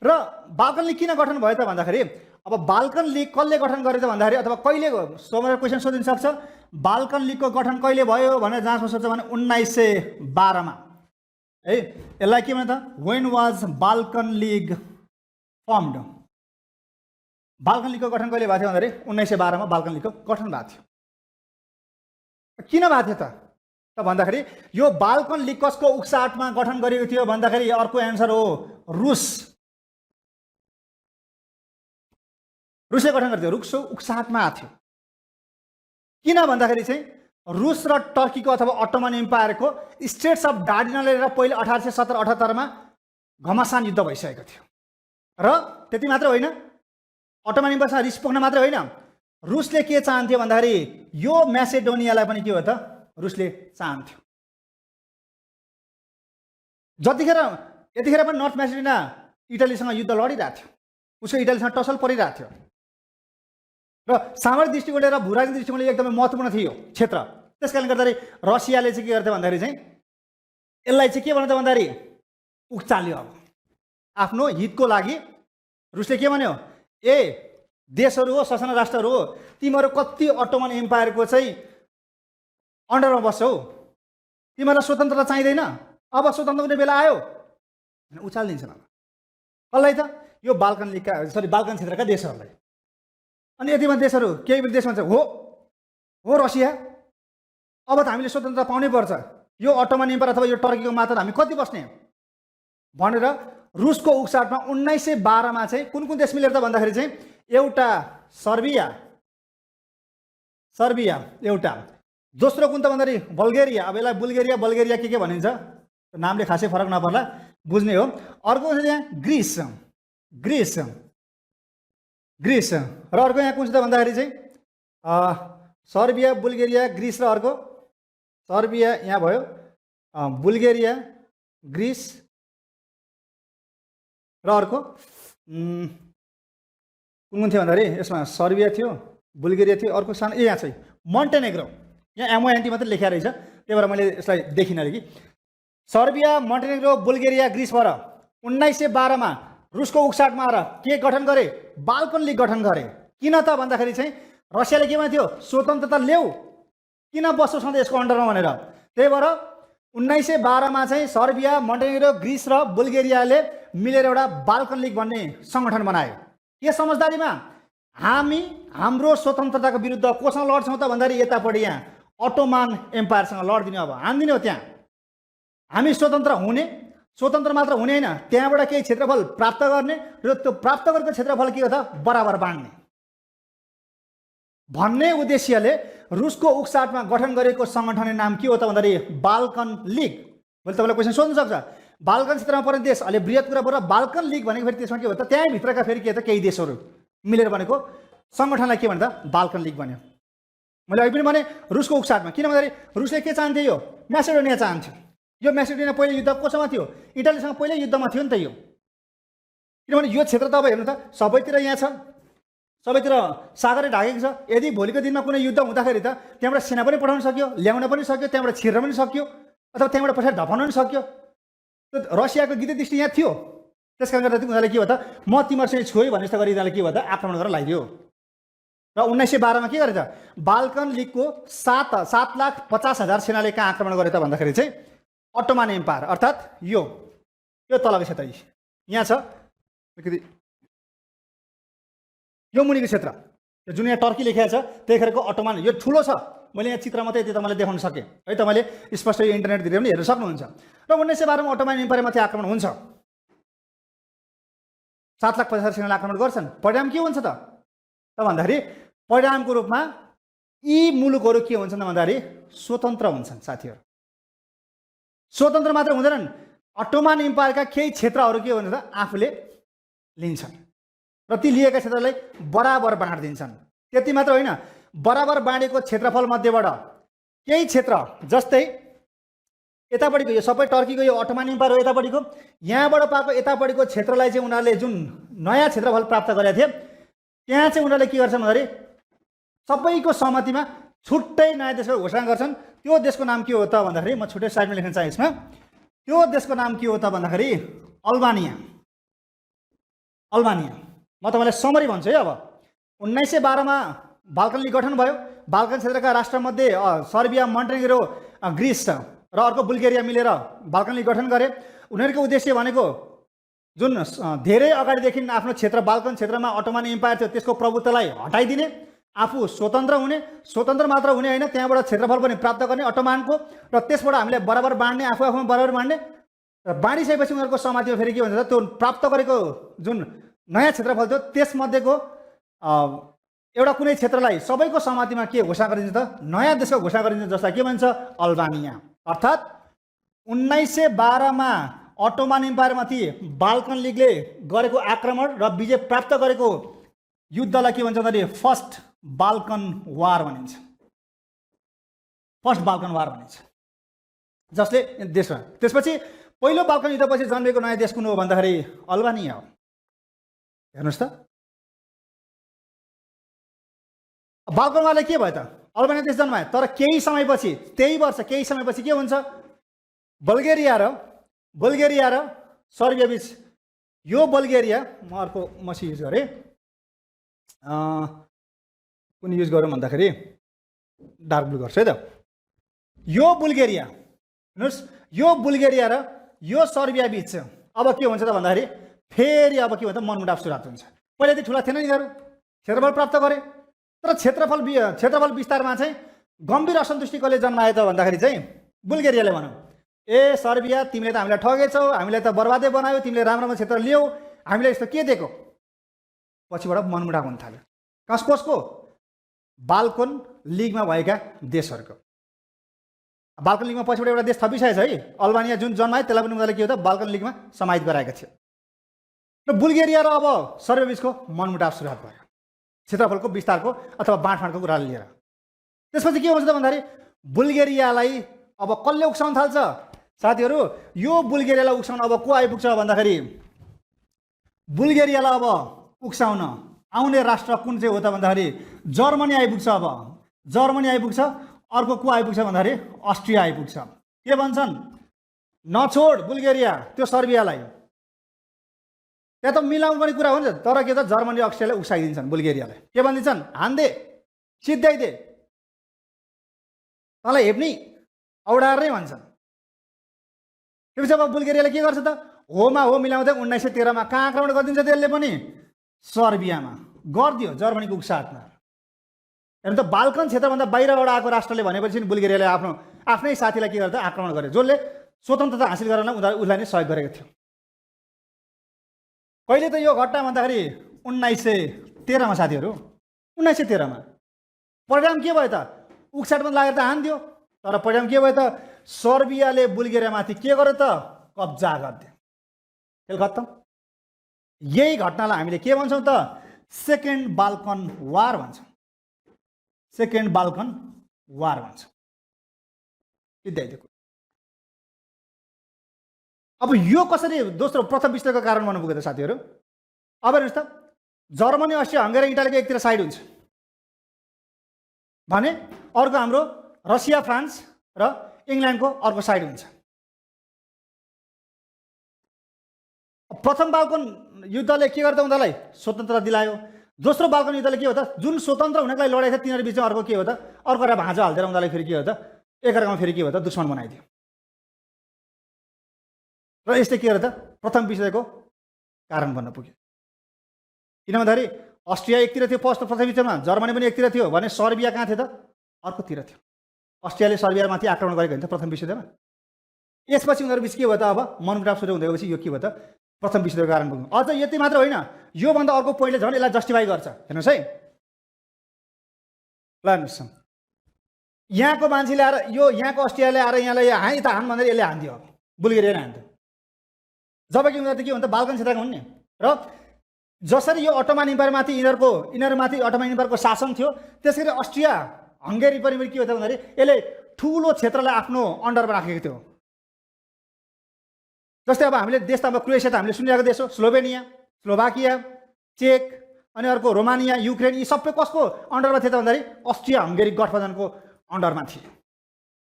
र बाल्कन लिग किन गठन भयो त भन्दाखेरि अब बाल्कन लिग कसले गठन गरे त भन्दाखेरि अथवा कहिले सोमबार क्वेसन सोधिन सक्छ, बाल्कन लिगको गठन कहिले भयो भनेर जाँच्न सक्छ भने 1912 मा है। यसलाई के भन्छ त when was Balkan league firmed. Balkan लिगको गठन कहिले भएको थियो भन्दाखेरि 1912 मा बाल्कन लिगको गठन भएको थियो। किन भएको थियो त भन्दाखेरि यो बाल्कन लिग कसको उक्साहटमा गठन गरिएको थियो भन्दाखेरि अर्को एन्सर हो रुसले गठन गरेको थियो, रुसको उक्साहटमा आएको थियो। किन भन्दाखेरि चाहिँ रुस र टर्कीको अथवा अटोमन एम्पायरको स्टेट्स अफ डार्डिनल लिएर पहिले 1870-78 मा घमासान युद्ध भइसकेको थियो। र त्यति मात्र होइन, अटोमन एम्पायरसँग रिस पोख्न मात्रै होइन, रुसले के चाहन्थ्यो भन्दाखेरि यो म्यासेडोनियालाई पनि के हो त रुसले चाहन्थ्यो। यतिखेर पनि नर्थ म्यासेडोनिया इटालीसँग युद्ध लडिरहेको थियो, उसको इटालीसँग टसल परिरहेको थियो र सामरिक दृष्टिकोणले र भूराजनीतिक दृष्टिकोणले एकदमै महत्त्वपूर्ण थियो क्षेत्र। त्यस कारणले गर्दाखेरि रसियाले चाहिँ के गर्थ्यो भन्दाखेरि चाहिँ यसलाई चाहिँ के भन्यो त भन्दाखेरि उक्चाल्यो। अब आफ्नो हितको लागि रुसले के भन्यो, ए देशहरू हो, ससाना राष्ट्रहरू हो, तिमीहरू कति अटोमन एम्पायरको चाहिँ अन्डरमा बस्छौ, तिमीहरूलाई स्वतन्त्रता चाहिँदैन, अब स्वतन्त्र हुने बेला आयो भने उचालिदिन्छन्। अब कसलाई त यो बाल्कन लिगका बाल्कन क्षेत्रका देशहरूलाई। अनि यतिमा देशहरू केही देश भन्छ हो रसिया, अब त हामीले स्वतन्त्रता पाउनै पर्छ, यो अटोमन एम्पायर अथवा यो टर्कीको मात्र हामी कति बस्ने भनेर रुसको उक्साहटमा 1912 मा चाहिँ कुन कुन देश मिलेर त भन्दाखेरि चाहिँ एउटा सर्बिया एउटा, दोस्रो कुन त भन्दाखेरि बल्गेरिया, अब यसलाई बल्गेरिया के भनिन्छ नामले खासै फरक नपर्ला बुझ्ने हो। अर्को छ यहाँ ग्रिस र अर्को यहाँ कुन छ त भन्दाखेरि चाहिँ सर्बिया, बुल्गेरिया, ग्रिस र अर्को सर्बिया यहाँ भयो, बुल्गेरिया, ग्रिस र अर्को कुन थियो भन्दाखेरि यसमा सर्बिया थियो, बुल्गेरिया थियो, अर्को सानो यहाँ चाहिँ मोन्टेनेग्रो, यहाँ एमओएनटी मात्रै लेखिया रहेछ, त्यही भएर मैले यसलाई देखिनँ कि सर्बिया, मोन्टेनेग्रो, बुल्गेरिया, ग्रिस भएर 1912 मा रुसको उक्साहटमा आएर के गठन गरे, बाल्कन लिग गठन गरे। किन त भन्दाखेरि चाहिँ रसियाले के भन्थ्यो, स्वतन्त्रता ल्याऊ, किन बस्छौ सधैँ यसको अन्डरमा भनेर। त्यही भएर 1912 मा चाहिँ सर्बिया, मोन्टेनेग्रो, ग्रिस र बुल्गेरियाले मिलेर एउटा बाल्कन लिग भन्ने सङ्गठन बनायो। के समझदारीमा हामी हाम्रो स्वतन्त्रताको विरुद्ध कोसँग लड्छौँ त भन्दाखेरि यतापट्टि यहाँ अटोमन एम्पायरसँग लडिदिने। अब हान्दिने हो त्यहाँ, हामी स्वतन्त्र मात्र हुने होइन, त्यहाँबाट केही क्षेत्रफल प्राप्त गर्ने र त्यो प्राप्त गरेको क्षेत्रफल के हो त बराबर बाँड्ने भन्ने उद्देश्यले रुसको उक्साहटमा गठन गरेको सङ्गठनको नाम के हो त भन्दाखेरि बाल्कन लिग। मैले तपाईँलाई क्वेसन सोध्न सक्छ, बाल्कन क्षेत्रमा पर्ने देश अहिले बृहत कुरा बोल्दा बाल्कन लिग भनेको फेरि त्यसमा के हो त त्यहाँभित्रका फेरि के त केही देशहरू मिलेर बनेको सङ्गठनलाई के भन्छ बाल्कन लिग भन्यो। मैले अहिले पनि भने रुसको उक्साहटमा, किन भन्दाखेरि रुसले के चाहन्थ्यो, यो म्यासेडोनिया चाहन्थ्यो। यो म्यासेडोनिया पहिले युद्ध कोसँग थियो, इटालीसँग पहिले युद्धमा थियो नि त यो। किनभने यो क्षेत्र त अब हेर्नु त सबैतिर यहाँ छ, सबैतिर सागरले ढाकेको छ। यदि भोलिको दिनमा कुनै युद्ध हुँदाखेरि त त्यहाँबाट सेना पनि पठाउन सक्यो, ल्याउन पनि सक्यो, त्यहाँबाट छिर्न पनि सक्यो, अथवा त्यहाँबाट पछाडि धपाउन पनि सक्यो। रसियाको गिद्धे दृष्टि यहाँ थियो, त्यस कारणले गर्दा उनीहरूले के भयो त म तिमीहरूसँग छु है भने जस्तो गरी यिनीहरूले के भयो त आक्रमण गरेर लगाइदियो र 1912 के गरे त बाल्कन लिगको 7,50,000 सेनाले कहाँ आक्रमण गरे त भन्दाखेरि चाहिँ अटोमान एम्पायर अर्थात् यो तलको क्षेत्र यहाँ छ यो मुनिको क्षेत्र जुन यहाँ टर्की लेखेको छ त्यतिखेरको अटोमान यो ठुलो छ मैले यहाँ चित्र मात्रै यति तपाईँलाई देखाउन सकेँ है तपाईँले स्पष्ट यो इन्टरनेटतिर पनि हेर्न सक्नुहुन्छ र 1912 मा अटोमान एम्पायरमाथि आक्रमण हुन्छ 7,50,000 सेनाले आक्रमण गर्छन् परिणाम के हुन्छ त भन्दाखेरि परिणामको रूपमा यी मुलुकहरू के हुन्छन् भन्दाखेरि स्वतन्त्र हुन्छन् साथीहरू स्वतन्त्र मात्र हुँदैनन् अटोमान एम्पायरका केही क्षेत्रहरू के हुन्छ त आफूले लिन्छन् र ती लिएका क्षेत्रलाई बराबर बाँडिदिन्छन् त्यति मात्र होइन बराबर बाँडेको क्षेत्रफल मध्येबाट केही क्षेत्र जस्तै यतापट्टिको यो सबै टर्कीको यो अटोमान एम्पायर हो यतापट्टिको यहाँबाट पाएको यतापट्टिको क्षेत्रलाई चाहिँ उनीहरूले जुन नयाँ क्षेत्रफल प्राप्त गरेका थिए त्यहाँ चाहिँ उनीहरूले के गर्छन् भन्दाखेरि सबैको सहमतिमा छुट्टै नयाँ देशको घोषणा गर्छन् त्यो देशको नाम के हो त भन्दाखेरि म छुट्टै साइडमा लेख्न चाहे यसमा त्यो देशको नाम के हो त भन्दाखेरि अल्बानिया म तपाईँलाई समरी भन्छु है अब 1912 मा बाल्कन लिग गठन भयो बाल्कन क्षेत्रका राष्ट्रमध्ये सर्बिया मोन्टेनेग्रो ग्रिस र अर्को बुल्गेरिया मिलेर बाल्कन लिग गठन गरे उनीहरूको उद्देश्य भनेको जुन धेरै अगाडिदेखि आफ्नो क्षेत्र बाल्कन क्षेत्रमा अटोमान एम्पायर थियो त्यसको प्रभुत्वलाई हटाइदिने आफू स्वतन्त्र हुने स्वतन्त्र मात्र हुने होइन त्यहाँबाट क्षेत्रफल पनि प्राप्त गर्ने अटोमानको र त्यसबाट हामीले बराबर बाँड्ने आफू आफूमा बराबर बाँड्ने र बाँडिसकेपछि उनीहरूको सहमतिमा फेरि के भन्छ त त्यो प्राप्त गरेको जुन नयाँ क्षेत्रफल थियो त्यसमध्येको एउटा कुनै क्षेत्रलाई सबैको सहमतिमा के घोषणा गरिन्छ त नयाँ देशको घोषणा गरिन्छ जसलाई के भन्छ अल्बानिया अर्थात् 1912 मा अटोमान एम्पायरमाथि बाल्कन लिगले गरेको आक्रमण र विजय प्राप्त गरेको युद्धलाई के भन्छ भन्दाखेरि फर्स्ट बाल्कन वार भनिन्छ जसले देशमा त्यसपछि पहिलो बाल्कन युद्धपछि जन्मेको नयाँ देश कुन हो भन्दाखेरि अल्बानिया हो हेर्नुहोस् त बाल्कन वारले के भयो त अल्बानिया देश जन्मायो तर केही समयपछि के हुन्छ बल्गेरिया र सर्बिया बीच यो बल्गेरिया म अर्को मसी युज गरेँ कुन युज गरौँ भन्दाखेरि डार्क ब्लू गर्छु है त यो बुल्गेरिया हेर्नुहोस् यो बुल्गेरिया र यो सर्बिया बीच अब के हुन्छ त भन्दाखेरि फेरि अब के भन्छ मनमुटाव सुरुवात हुन्छ पहिला चाहिँ ठुला थिएन यिनीहरू क्षेत्रफल प्राप्त गरे तर क्षेत्रफल विस्तारमा चाहिँ गम्भीर असन्तुष्टि कसले जन्मायो त भन्दाखेरि चाहिँ बुल्गेरियाले भनौँ ए सर्बिया तिमीले त हामीलाई ठगेछौ हामीलाई त बर्बादै बनायो तिमीले राम्रो क्षेत्र लियौ हामीलाई यस्तो के दिएको पछिबाट मनमुटाव हुन थाल्यो कसको बाल्कन लिगमा भएका देशहरूको बाल्कन लिगमा पछिबाट एउटा देश थपिसकेछ है अल्बानिया जुन जन्मायो त्यसलाई पनि उनीहरूले के हो त बाल्कन लिगमा समाहित गराएका थिए र बुल्गेरिया र अब सर्बिया बीचको मनमुटाव सुरुवात भयो क्षेत्रफलको विस्तारको अथवा बाँडफाँडको कुरा लिएर त्यसपछि के हुन्छ त भन्दाखेरि बुल्गेरियालाई अब कसले उक्साउन थाल्छ साथीहरू यो बुल्गेरियालाई उक्साउन अब को आइपुग्छ भन्दाखेरि बुल्गेरियालाई अब उक्साउन आउने राष्ट्र कुन चाहिँ हो त भन्दाखेरि जर्मनी आइपुग्छ अब जर्मनी आइपुग्छ अर्को को आइपुग्छ भन्दाखेरि अस्ट्रिया आइपुग्छ के भन्छन् नछोड बुल्गेरिया त्यो सर्बियालाई त्यहाँ त मिलाउनु पर्ने कुरा हो नि तर के त जर्मनी अस्ट्रियाले उक्साइदिन्छन् बुल्गेरियालाई के भनिदिन्छन् हान्दे सिद्ध्याइदे तँलाई हेप्ने औडार नै भन्छन् त्यसपछि अब बुल्गेरियाले के गर्छ त होमा हो मिलाउँदै 1913 मा कहाँ आक्रमण गरिदिन्छ त्यसले पनि सर्बियामा गरिदियो जर्मनीको उक्साहटमा हेर्नु त बाल्कन क्षेत्रभन्दा बाहिरबाट आएको राष्ट्रले भनेपछि बुल्गेरियाले आफ्नै साथीलाई के गर्दा आक्रमण गरे जसले स्वतन्त्रता हासिल गर्न उसलाई नै सहयोग गरेको थियो कहिले त यो घटना भन्दाखेरि 1913 मा साथीहरू 1913 मा परिणाम के भयो त उक्साटमा लागेर त हान्दियो तर परिणाम के भयो त सर्बियाले बुल्गेरियामाथि के गर्यो त कब्जा गरिदियो खेल खत्तम यही घटनालाई हामीले के भन्छौँ त सेकेन्ड बाल्कन वार भन्छौँ सिद्ध्याइदिएको अब यो कसरी दोस्रो प्रथम विश्वको कारण बन्न पुग्यो त साथीहरू अब हेर्नुहोस् त जर्मनी अस्ट्रिया हङ्गेरी इटालीको एकतिर साइड हुन्छ भने अर्को हाम्रो रसिया फ्रान्स र इङ्ल्यान्डको अर्को साइड हुन्छ प्रथम बाल्कन युद्धले के गर्दा उनीहरूलाई स्वतन्त्रता दिलायो। दोस्रो बाल्कन युद्धले के हो त, जुन स्वतन्त्र हुनको लागि लडाइँ थियो तिनीहरू बिचमा अर्को के हो त, अर्को एउटा भाँजो हालिदिएर उनीहरूलाई फेरि के हो त, एकअर्कामा फेरि के हो त, दुश्मन बनाइदियो। र यसले के गर्यो त, प्रथम विश्वयुद्धको कारण बन्न पुग्यो। किन भन्दाखेरि अस्ट्रिया एकतिर थियो प्रथम विश्वमा, जर्मनी पनि एकतिर थियो भने सर्बिया कहाँ थियो त, अर्कोतिर थियो। अस्ट्रियाले सर्बियामाथि आक्रमण गरेको हुन्छ प्रथम विश्वयुद्धमा। यसपछि उनीहरू बिच के भयो त, अब मनमुटाव सुरु हुँदै गएपछि यो के भयो त, प्रथम विश्वयुद्धको कारण पुग्यो। अझ यति मात्र होइन, योभन्दा अर्को पोइन्टले झन् यसलाई जस्टिफाई गर्छ। हेर्नुहोस् है, ल हेर्नुहोस्, यहाँको मान्छेले आएर यहाँको अस्ट्रियाले आएर यहाँलाई हाई त हान भनेर यसले हान्थ्यो, बुल्गेरियाले हान्थ्यो। जबकि उनीहरू त के हुन्छ, बाल्कन क्षेत्रका हुन् नि। र जसरी यो अटोमान इम्पायरमाथि यिनीहरूमाथि अटोमान इम्पायरको शासन थियो, त्यसरी अस्ट्रिया हङ्गेरी पनि के हो त भन्दाखेरि यसले ठुलो क्षेत्रलाई आफ्नो अन्डरमा राखेको थियो। जस्तै अब हामीले देश त अब क्रोएसिया त हामीले सुनिरहेको देश हो, स्लोभेनिया, स्लोभाकिया, चेक, अनि अर्को रोमानिया, युक्रेन, यी सबै कसको अन्डरमा थियो त भन्दाखेरि अस्ट्रिया हङ्गेरी गठबन्धनको अन्डरमा थिए।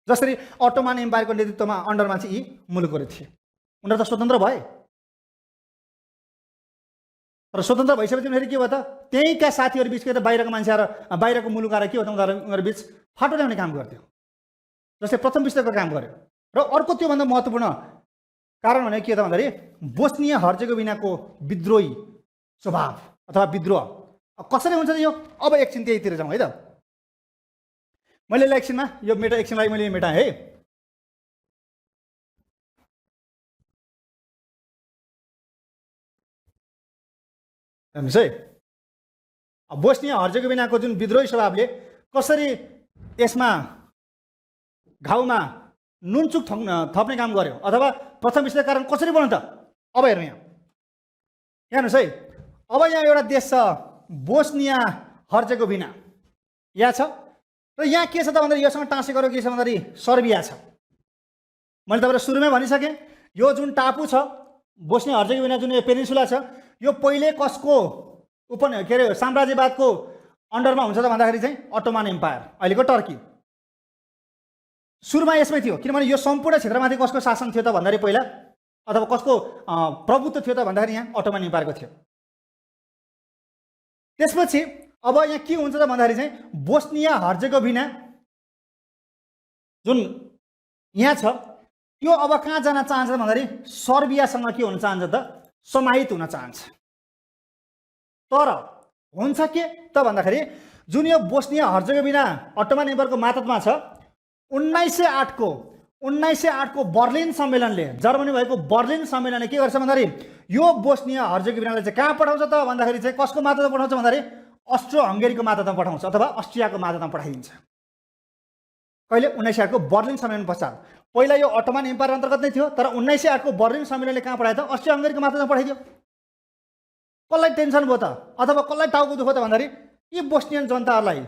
जसरी अटोमान इम्पायरको नेतृत्वमा अन्डरमा चाहिँ यी मुलुकहरू थिए। उनीहरू त स्वतन्त्र भए, तर स्वतन्त्र भइसकेपछि उनीहरू के भयो त, त्यहीँका साथीहरू बिचको त बाहिरको मान्छे आएर बाहिरको मुलुक आएर के हो त उनीहरू बिच फाटो ल्याउने काम गर्थ्यो। जस्तै प्रथम विश्वको काम गर्यो। र अर्को त्योभन्दा महत्त्वपूर्ण कारण भनेको के हो त भन्दाखेरि बोस्निया हर्जेगोभिनाको विद्रोही स्वभाव अथवा विद्रोह कसरी हुन्छ त यो। अब एकछिन त्यहीतिर जाउँ है त। मैले एकछिनमा यो एकछिनलाई मैले मेटाएँ है। हेर्नुहोस् है, बोस्निया हर्जेगोभिनाको जुन विद्रोही स्वभावले कसरी यसमा घाउमा नुनचुक थप्ने काम गर्यो अथवा प्रथम विश्वको कारण कसरी बन्यो त। अब हेर्नु यहाँ, हेर्नुहोस् है, अब यहाँ एउटा देश छ बोस्निया हर्जेगोभिना, यहाँ छ। र यहाँ के छ त भन्दाखेरि योसँग टाँसेको के छ भन्दाखेरि सर्बिया छ। मैले तपाईँलाई सुरुमै भनिसकेँ, यो जुन टापु छ बोस्निया हर्जेगोभिना, जुन यो पेनिन्सुला छ, यो पहिले कसको के अरे साम्राज्यवादको अन्डरमा हुन्छ त भन्दाखेरि चाहिँ अटोमान एम्पायर, अहिलेको टर्की। सुरुमा यसमै थियो, किनभने यो सम्पूर्ण क्षेत्रमाथि कसको शासन थियो त भन्दाखेरि पहिला, अथवा कसको प्रभुत्व थियो त भन्दाखेरि यहाँ अटोमान एम्पायरको थियो। त्यसपछि अब यहाँ के हुन्छ त भन्दाखेरि चाहिँ बोस्निया हर्जेगोभिना जुन यहाँ छ, त्यो अब कहाँ जान चाहन्छ भन्दाखेरि सर्बियासँग के हुन चाहन्छ त, समाहित हुन चाहन्छ। तर हुन्छ के त भन्दाखेरि जुन यो बोस्निया हर्जेगोभिना अटोमान एम्पायरको मातहतमा छ, 1908 को बर्लिन सम्मेलनले, जर्मनी भएको बर्लिन सम्मेलनले के गर्छ भन्दाखेरि यो बोस्निया हर्जेगोभिनालाई चाहिँ कहाँ पठाउँछ त भन्दाखेरि चाहिँ कसको मातहतमा पठाउँछ भन्दाखेरि अस्ट्रो हङ्गेरीको मातहतमा पठाउँछ अथवा अस्ट्रियाको मातहतमा पठाइदिन्छ। कहिले 1908 को बर्लिन सम्मेलन पश्चात। पहिला यो अटोमान एम्पायर अन्तर्गत नै थियो, तर 1908 को बर्लिन सम्मेलनले कहाँ पठायो त, अस्ट्रिया हङ्गेरीको मातहतमा पठाइदियो। कसलाई टेन्सन भयो त अथवा कसलाई टाउको दुख्यो त भन्दाखेरि यी बोस्नियन जनताहरूलाई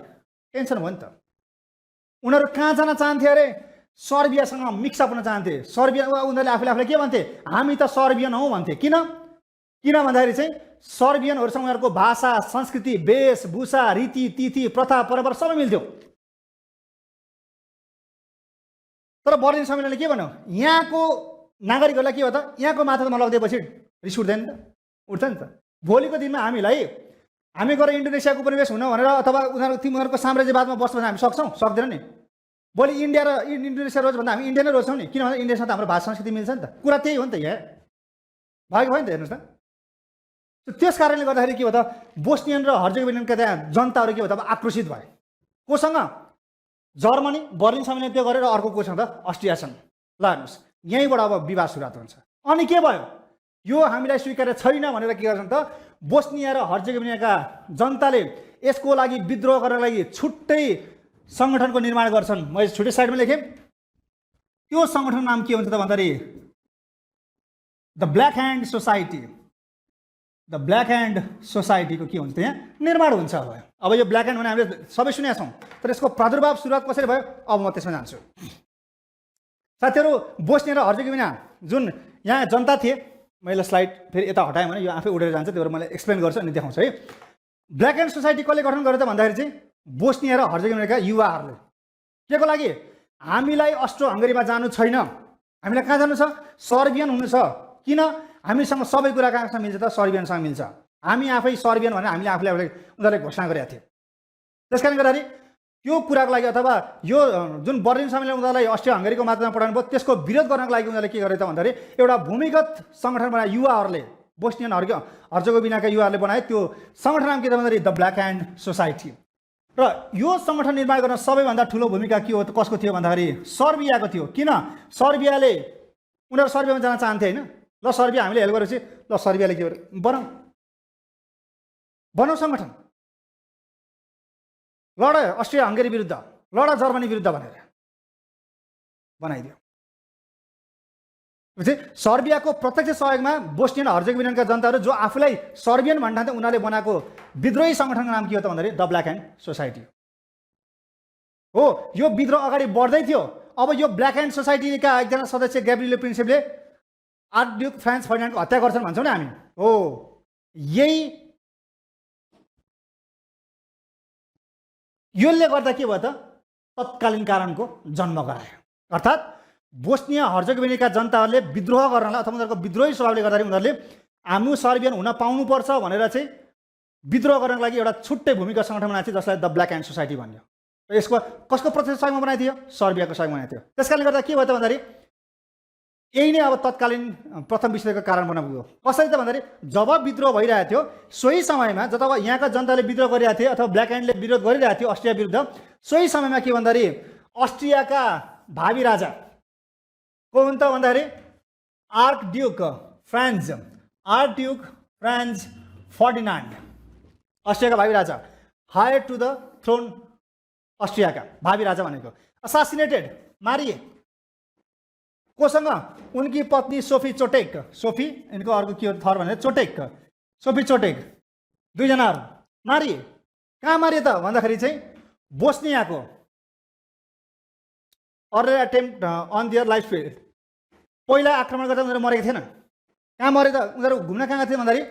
टेन्सन भयो नि त। उनीहरू कहाँ जान चाहन्थे अरे, सर्बियासँग मिक्सअप हुन चाहन्थे। सर्बिया उनीहरूले आफूले के भन्थे, हामी त सर्बियन हौँ भन्थे। किन भन्दाखेरि चाहिँ सर्बियनहरूसँग उनीहरूको भाषा, संस्कृति, वेशभूषा, रीति तिथि, प्रथा परम्परा सबै मिल्थ्यो। तर बर्लिन सम्मेलनले के भन्यो, यहाँको नागरिकहरूलाई के हो त, यहाँको माथामा लगिदिएपछि रिस उठ्दैन त, उठ्छ नि त। भोलिको दिनमा हामी गएर इन्डोनेसियाको उपनिवेश हुन भनेर अथवा उनीहरूको साम्राज्यवादमा बस्न हामी सक्छौँ, सक्दैन नि। भोलि इन्डिया र इन्डोनेसिया रोज भन्दा हामी इन्डिया नै रोज्छौँ नि, किनभने इन्डियासँग त हाम्रो भाषा संस्कृति मिल्छ नि त। कुरा त्यही हो नि त, यहाँ भएको भयो नि त। हेर्नुहोस् न, त्यस कारणले गर्दाखेरि के हो त, बोस्नियन र हर्जेगोभिनाका त्यहाँ जनताहरू के हो त अब आक्रोशित भए। कोसँग, जर्मनी बर्लिन सम्मेलन त्यो गरेर अर्को कोसँग त अस्ट्रियासँग। ल हेर्नुहोस्, यहीँबाट अब विवाद सुरुवात हुन्छ। अनि के भयो, यो हामीलाई स्वीकार्य छैन भनेर के गर्छन् त, बोस्निया र हर्जेगोभिनाका जनताले यसको लागि विद्रोह गर्नको लागि छुट्टै सङ्गठनको निर्माण गर्छन्। मैले छुट्टै साइडमा लेखेँ, त्यो सङ्गठनको नाम के हुन्छ त भन्दाखेरि the black hand society. The black hand सोसाइटीको के हुन्छ त यहाँ निर्माण हुन्छ। अब यो ब्ल्याक ह्यान्ड भने हामीले सबै सुनेका छौँ, तर यसको प्रादुर्भाव सुरुवात कसरी भयो अब म त्यसमा जान्छु। साथीहरू, बोस्निया र हर्जेगोभिना जुन यहाँ जनता थिए, मैले स्लाइड फेरि यता हटाएँ भने यो आफै उडेर जान्छ, त्यही भएर मैले एक्सप्लेन गर्छु अनि देखाउँछु है। ब्ल्याक ह्यान्ड सोसाइटी कसले गठन गर्यो त भन्दाखेरि चाहिँ बोस्निया र हर्जेगोभिनाका युवाहरूले। के को लागि, हामीलाई अस्ट्रो हङ्गेरीमा जानु छैन, हामीलाई कहाँ जानु छ, सर्बियन हुनु छ। किन, हामीसँग सबै कुरा कहाँसँग मिल्छ त? सर्बियनसँग मिल्छ। हामी आफै सर्बियन भनेर हामीले आफूले उनीहरूले घोषणा गरेका थियौँ। त्यस कारणले गर्दाखेरि त्यो कुराको लागि अथवा यो जुन बर्लिन सम्मेलन उनीहरूलाई अस्ट्रिया हङ्गेरीको माध्यममा पठाउनु भयो त्यसको विरोध गर्नको लागि उनीहरूले के गरे त भन्दाखेरि एउटा भूमिगत सङ्गठन बनाए युवाहरूले, बोस्नियन हर्जगोभिनाका युवाहरूले बनाए। त्यो सङ्गठन नाम के त भन्दाखेरि द ब्ल्याक ह्यान्ड सोसाइटी। र यो सङ्गठन निर्माण गर्न सबैभन्दा ठुलो भूमिका के हो त, कसको थियो भन्दाखेरि सर्बियाको थियो। किन? सर्बियाले, उनीहरू सर्बियामा जान चाहन्थे होइन। ल सर्बिया हामीले हेल्प गरेपछि ल सर्बियाले के गर्यो, बनाऊ सङ्गठन, लड अस्ट्रिया हङ्गेरी विरुद्ध, लड जर्मनी विरुद्ध भनेर बनाइदियो। सर्बियाको प्रत्यक्ष सहयोगमा बोस्नियन हर्जगोभिनाका जनताहरू जो आफूलाई सर्बियन भन्थे उनीहरूले बनाएको विद्रोही सङ्गठनको नाम के हो त भन्दाखेरि द ब्ल्याक ह्यान्ड सोसाइटी हो। यो विद्रोह अगाडि बढ्दै थियो। अब यो ब्ल्याक ह्यान्ड सोसाइटीका एकजना सदस्य ग्याब्रिएल प्रिन्सेपले आर्चड्युक फ्रान्स फर्डिनान्डको हत्या गर्छन् भन्छौँ नि हामी, हो यही यसले गर्दा के भयो त, तत्कालीन कारणको जन्म गरायो। अर्थात् बोस्निया हर्जगोभिनाका जनताहरूले विद्रोह गर्नलाई अथवा उनीहरूको विद्रोही स्वभावले गर्दाखेरि उनीहरूले हामी सर्बियन हुन पाउनुपर्छ भनेर चाहिँ विद्रोह गर्नको लागि एउटा छुट्टै भूमिका सङ्गठन बनाएको थियो जसलाई द ब्ल्याक ह्यान्ड सोसाइटी भन्यो। र यसको कसको प्रत्यक्ष सहयोगमा बनाएको थियो? सर्बियाको सहयोगमा बनाएको थियो। त्यस कारणले गर्दा के भयो त भन्दाखेरि यही नै अब तत्कालीन प्रथम विश्वयुद्धको कारण बन्न पुग्यो। कसरी त भन्दाखेरि जब विद्रोह भइरहेको थियो सोही समयमा जब यहाँका जनताले विद्रोह गरिरहेको थियो अथवा ब्ल्याक ह्यान्डले विरोध गरिरहेको थियो अस्ट्रिया विरुद्ध, सोही समयमा के भन्दाखेरि अस्ट्रियाका भावी राजा को हुन् त भन्दाखेरि आर्चड्युक फ्रान्ज फर्डिनान्ड, अस्ट्रियाका भावी राजा, हायर टु द थ्रोन, अस्ट्रियाका भावी राजा भनेको असासिनेटेड, मारिए। कोसँग? उनकी पत्नी सोफी चोटेक, सोफी यिनको अर्को के थर भनेर चोटेक, सोफी चोटेक, दुईजनाहरू मारिए। कहाँ मारिए त भन्दाखेरि चाहिँ बोस्नियाको murder attempt on their life failed, पहिला आक्रमण गर्दा उनीहरू मरेको थिएन। कहाँ मरे त? उनीहरू घुम्न कहाँ गएको थियो भन्दाखेरि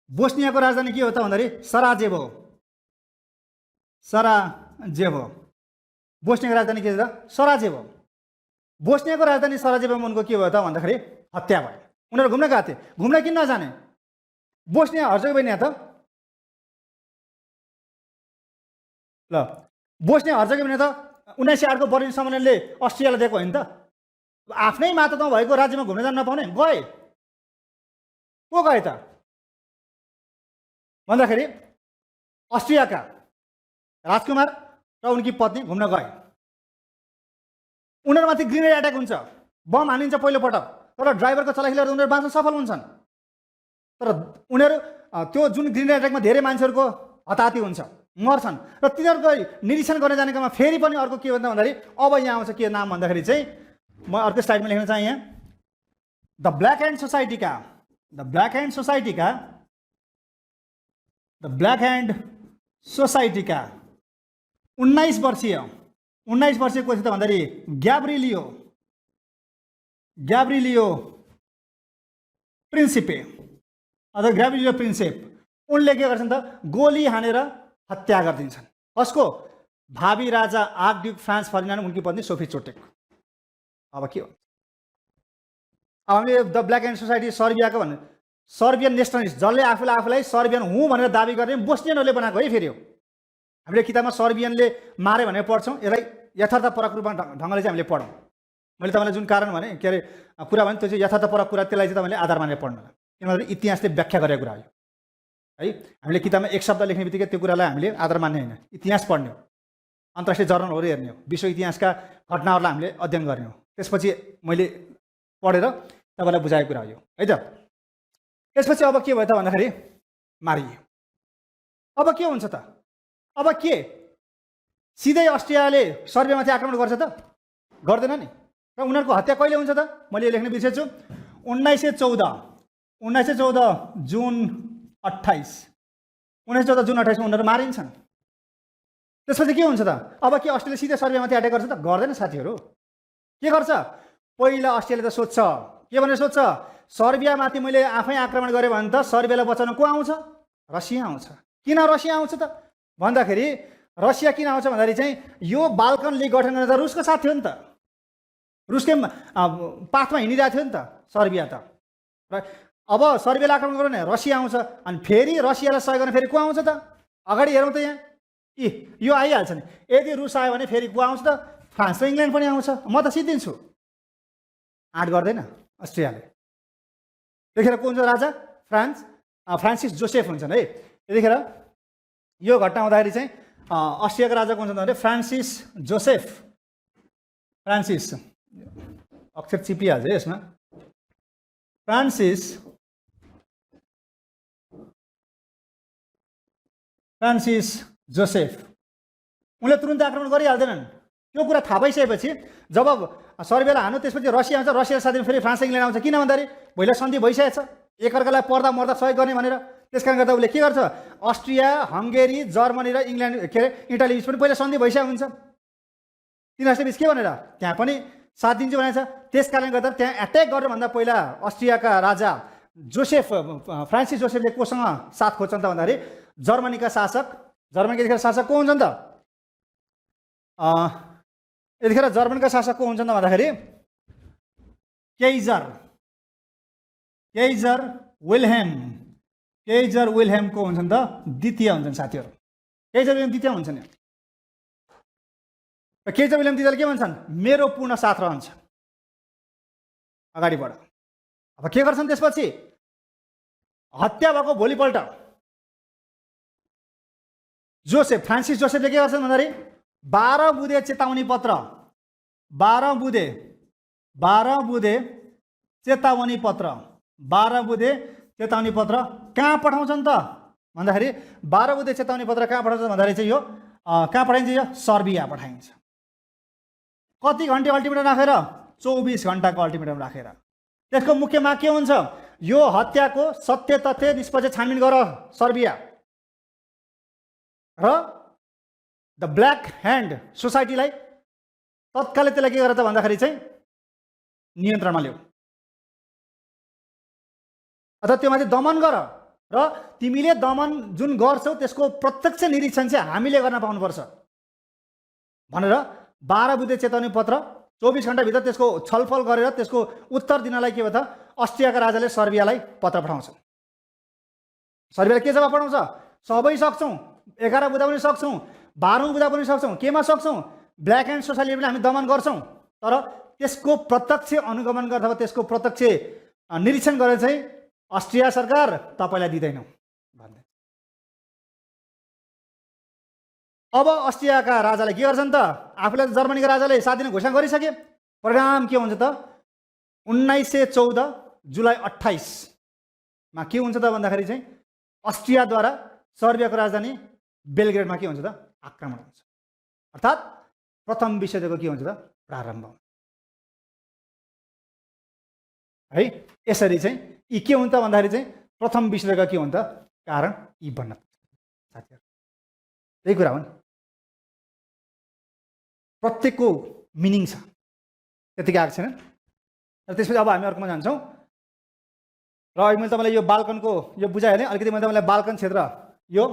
बोस्नियाको राजधानी के हो त भन्दाखेरि सराजेभो। बोस्नियाको राजधानी के छ त? सराजेभो। बोस्नियाको राजधानी सराजेभोमा उनको के भयो त भन्दाखेरि हत्या भयो। उनीहरू घुम्न गएको थिए। घुम्न किन नजाने? बोस्निया हर्जगोभिना त ल बोस्निया हर्जगोभिना त 1908 को बर्लिन सम्मेलनले अस्ट्रियालाई दिएको होइन त? आफ्नै मातहतमा भएको राज्यमा घुम्न जान नपाउने गए। को गए त भन्दाखेरि अस्ट्रियाका राजकुमार र उनकी पत्नी घुम्न गए। उनीहरूमाथि ग्रेनेड एट्याक हुन्छ, बम हानिन्छ पहिलोपटक, तर ड्राइभरको चलाखीले गर्दा उनीहरू बाँच्न सफल हुन्छन्। तर उनीहरू त्यो जुन ग्रेनेड एट्याकमा धेरै मान्छेहरूको हताहती हुन्छ, मर्छन्। र तिनीहरूको निरीक्षण गर्न जानेकोमा फेरि पनि अर्को के भन्छ भन्दाखेरि अब यहाँ आउँछ के नाम भन्दाखेरि चाहिँ म अर्को स्लाइडमा लेख्न चाहेँ यहाँ द ब्ल्याक ह्यान्ड सोसाइटीका 19 वर्षीय को थियो त भन्दाखेरि ग्याब्रिलियो प्रिन्सेप उनले के गर्छन् त गोली हानेर हत्या गरिदिन्छन्। कसको? भावी राजा आर्चड्युक फ्रान्स फर्डिनान्ड, उनकी पत्नी सोफी चोटेक। अब के हो? अब हामीले द ब्ल्याक ह्यान्ड सोसाइटी सर्बियाको भन्ने सर्बियन नेसनलिस्ट जसले आफूलाई सर्बियन हुँ भनेर दाबी गर्ने बोस्नियनहरूले बनाएको है। फेरि हो हामीले किताबमा सर्बियनले मारे भनेर पढ्छौँ, यसलाई यथार्थपरक रूपमा ढङ्गले चाहिँ हामीले पढौँ। मैले तपाईँलाई जुन कारण भने के अरे कुरा भने त्यो चाहिँ यथार्थपरक कुरा, त्यसलाई चाहिँ तपाईँले आधार मानेर पढ्नु होला, किनभने इतिहासले व्याख्या गरेको कुरा हो है। हामीले किताबमा एक शब्द लेख्ने बित्तिकै त्यो कुरालाई हामीले आधार मान्ने होइन, इतिहास पढ्ने हो, अन्तर्राष्ट्रिय जर्नलहरू हेर्ने हो, विश्व इतिहासका घटनाहरूलाई हामीले अध्ययन गर्ने हो। त्यसपछि मैले पढेर तपाईँलाई बुझाएको कुरा हो यो है त। त्यसपछि अब के भयो त भन्दाखेरि मारियो। अब के हुन्छ त? अब के सिधै अस्ट्रियाले सर्बियामाथि आक्रमण गर्छ त? गर्दैन नि। र उनीहरूको हत्या कहिले हुन्छ त? मैले लेख्न बिर्सेछु। 1914 जुन 28 मा उनीहरू मारिन्छन्। त्यसपछि के हुन्छ त? अब के अस्ट्रेलिया सिधै सर्बियामाथि एट्याक गर्छ त? गर्दैन साथीहरू। के गर्छ? पहिला अस्ट्रेलियाले त सोध्छ, के भनेर सोध्छ? सर्बियामाथि मैले आफै आक्रमण गरेँ भने त सर्बियालाई बचाउन को आउँछ? रसिया आउँछ। किन रसिया आउँछ त भन्दाखेरि रसिया किन आउँछ भन्दाखेरि चाहिँ यो बाल्कन लिग गठन गर्न त रुसको साथ थियो नि त, रुसकै पाथमा हिँडिरहेको थियो नि त सर्बिया त। र अब सर्बियालाई आक्रमण गर्यो भने रसिया आउँछ, अनि फेरि रसियालाई सहयोग गर्न फेरि को आउँछ त? अगाडि हेरौँ त यहाँ, यो आइहाल्छ नि। यदि रुस आयो भने फेरि को आउँछ त? फ्रान्स र इङ्ल्यान्ड पनि आउँछ। म त सिद्धिन्छु, आँट गर्दैन अस्ट्रियाले। त्यतिखेर को हुन्छ राजा? फ्रान्सिस जोसेफ हुन्छन् है। त्यतिखेर यो घटना हुँदाखेरि चाहिँ अस्ट्रियाको राजा को हुन्छ भन्दाखेरि फ्रान्सिस जोसेफ। फ्रान्सिस अक्षर चिपिहाल्छ है यसमा, फ्रान्सिस जोसेफ। उनले तुरुन्त आक्रमण गरिहाल्दैनन्। त्यो कुरा थाहा भइसकेपछि जब सर्बियालाई हान्यो त्यसपछि रसिया आउँछ, रसिया साथै फेरि फ्रान्स इङ्ल्यान्ड आउँछ। किन भन्दाखेरि पहिला सन्धि भइसकेको छ, एकअर्कालाई पर्दा मर्दा सहयोग गर्ने भनेर। त्यस कारण गर्दा उसले के गर्छ? अस्ट्रिया, हङ्गेरी, जर्मनी र इङ्ल्यान्ड के अरे इटाली बिच पनि पहिला सन्धि भइसकेको हुन्छ। तिनीहरू बिच के भनेर त्यहाँ पनि साथ दिन्छु भनेको छ। त्यस कारणले गर्दा त्यहाँ एट्याक गर्नुभन्दा पहिला अस्ट्रियाका राजा फ्रान्सिस जोसेफले कोसँग साथ खोज्छन् त भन्दाखेरि जर्मनीका शासक, जर्मनीका यतिखेर शासक को हुन्छन् त? यतिखेर जर्मनीका शासक को हुन्छन् त भन्दाखेरि केइजर विल्हेम को हुन्छन् त? द्वितीय हुन्छन् साथीहरू। केइजर विल्हेम द्वितीय हुन्छन्। र केइजर विल्हेम द्वितीयले के भन्छन्? मेरो पूर्ण साथ रहन्छ, अगाडिबाट। अब के गर्छन् त्यसपछि? हत्या भएको भोलिपल्ट फ्रान्सिस जोसेफले के गर्छन् भन्दाखेरि 12 बुँदे चेतावनी पत्र, 12 बुँदे चेतावनी पत्र कहाँ पठाउँछन् त भन्दाखेरि 12 बुँदे चेतावनी पत्र कहाँ पठाउँछ भन्दाखेरि चाहिँ यो कहाँ पठाइन्छ? यो सर्बिया पठाइन्छ। कति घन्टे अल्टिमेटम राखेर? 24 घन्टाको अल्टिमेटम राखेर। त्यसको मुख्य माग के हुन्छ? यो हत्याको सत्य तथ्य निष्पक्ष छानबिन गर सर्बिया, र द ब्ल्याक ह्यान्ड सोसाइटीलाई तत्कालै त्यसलाई के गर त भन्दाखेरि चाहिँ नियन्त्रणमा ल्याऊ, अथवा त्योमाथि दमन गर। र तिमीले दमन जुन गर्छौ त्यसको प्रत्यक्ष निरीक्षण चाहिँ हामीले गर्न पाउनुपर्छ भनेर 12 बुँदे चेतावनी पत्र 24 घन्टाभित्र त्यसको छलफल गरेर त्यसको उत्तर दिनलाई के भयो त? अस्ट्रियाका राजाले सर्बियालाई पत्र पठाउँछ। सर्बियाले के जवाब पठाउँछ? सबै सक्छौँ, 11 बुँदा पनि सक्छौँ, 12औं बुँदा पनि सक्छौँ, केमा सक्छौँ? ब्ल्याक ह्यान्ड सोसाइटीले पनि हामी दमन गर्छौँ, तर त्यसको प्रत्यक्ष अनुगमन अथवा त्यसको प्रत्यक्ष निरीक्षण गरेर चाहिँ अस्ट्रिया सरकार तपाईँलाई दिँदैनौँ भन्दै। अब अस्ट्रियाका राजाले के गर्छन् त? आफूलाई जर्मनीका राजाले साथ दिन घोषणा गरिसके। परिणाम के हुन्छ त? 1914 जुलाई 28 मा के हुन्छ त भन्दाखेरि चाहिँ अस्ट्रियाद्वारा सर्बियाको राजधानी बेलग्रेडमा के हुन्छ त? आक्रमण हुन्छ। अर्थात् प्रथम विश्वयुद्धको के हुन्छ त? प्रारम्भ है। यसरी चाहिँ यी के हुन्छ भन्दाखेरि चाहिँ प्रथम विश्वयुद्धका के हुन्छ कारण यी बन्न साथीहरू। त्यही कुरा हो नि, प्रत्येकको मिनिङ छ, त्यतिकै आएको छैन। र त्यसपछि अब हामी अर्कोमा जान्छौँ। र अहिले मैले तपाईँलाई यो बाल्कनको यो बुझाइहालेँ। अलिकति मैले तपाईँलाई बाल्कन क्षेत्र यो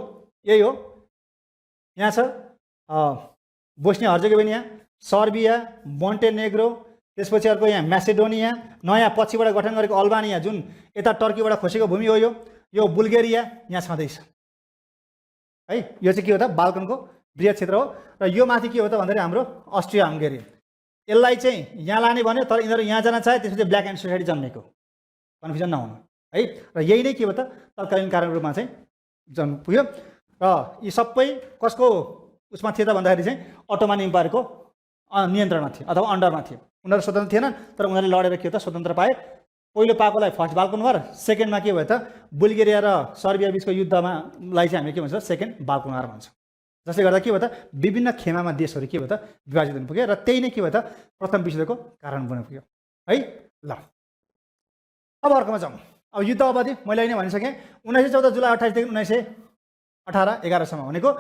यही हो। यहाँ छ बोस्निया हर्जेगोभिना, सर्बिया, मोन्टेनेग्रो, त्यसपछि अर्को यहाँ म्यासेडोनिया, नयाँ पछिबाट गठन गरेको अल्बानिया जुन यता टर्कीबाट खोसेको भूमि हो, यो बुल्गेरिया यहाँ छँदैछ है। यो चाहिँ के हो त? बाल्कनको बृहत क्षेत्र हो। र यो माथि के हो त भन्दाखेरि हाम्रो अस्ट्रिया हङ्गेरी। यसलाई चाहिँ यहाँ लाने भन्यो, तर यिनीहरू यहाँ जान चाहे, त्यसपछि ब्ल्याक एन्ड सोसाइटी जन्मेको, कन्फ्युजन नहुनु है। र यही नै के हो त? तत्कालीन कारण रूपमा चाहिँ जन्म पुग्यो। र यी सबै कसको उसमा थिए त भन्दाखेरि चाहिँ अटोमान इम्पायरको नियन्त्रणमा थिए अथवा अन्डरमा थिए। उनीहरू स्वतन्त्र थिएनन्, तर उनीहरूले लडेर के हो त? स्वतन्त्र पाए। पहिलो पाएकोलाई फर्स्ट बाल्कन वार, सेकेन्डमा के भयो त? बुल्गेरिया र सर्बिया बिचको युद्धमा चाहिँ हामी के भन्छ? सेकेन्ड बाल्कन वार भन्छ। जसले गर्दा के भयो त? विभिन्न खेमामा देशहरू के भयो त? विभाजित हुन पुग्यो। र त्यही नै के भयो त? प्रथम विश्वयुद्धको कारण बन्न पुग्यो है। ल अब अर्कोमा जाउँ। अब युद्ध अवधि मैले नै भनिसकेँ। 1914 जुलाई 28 देखि 1918 11सम्म भनेको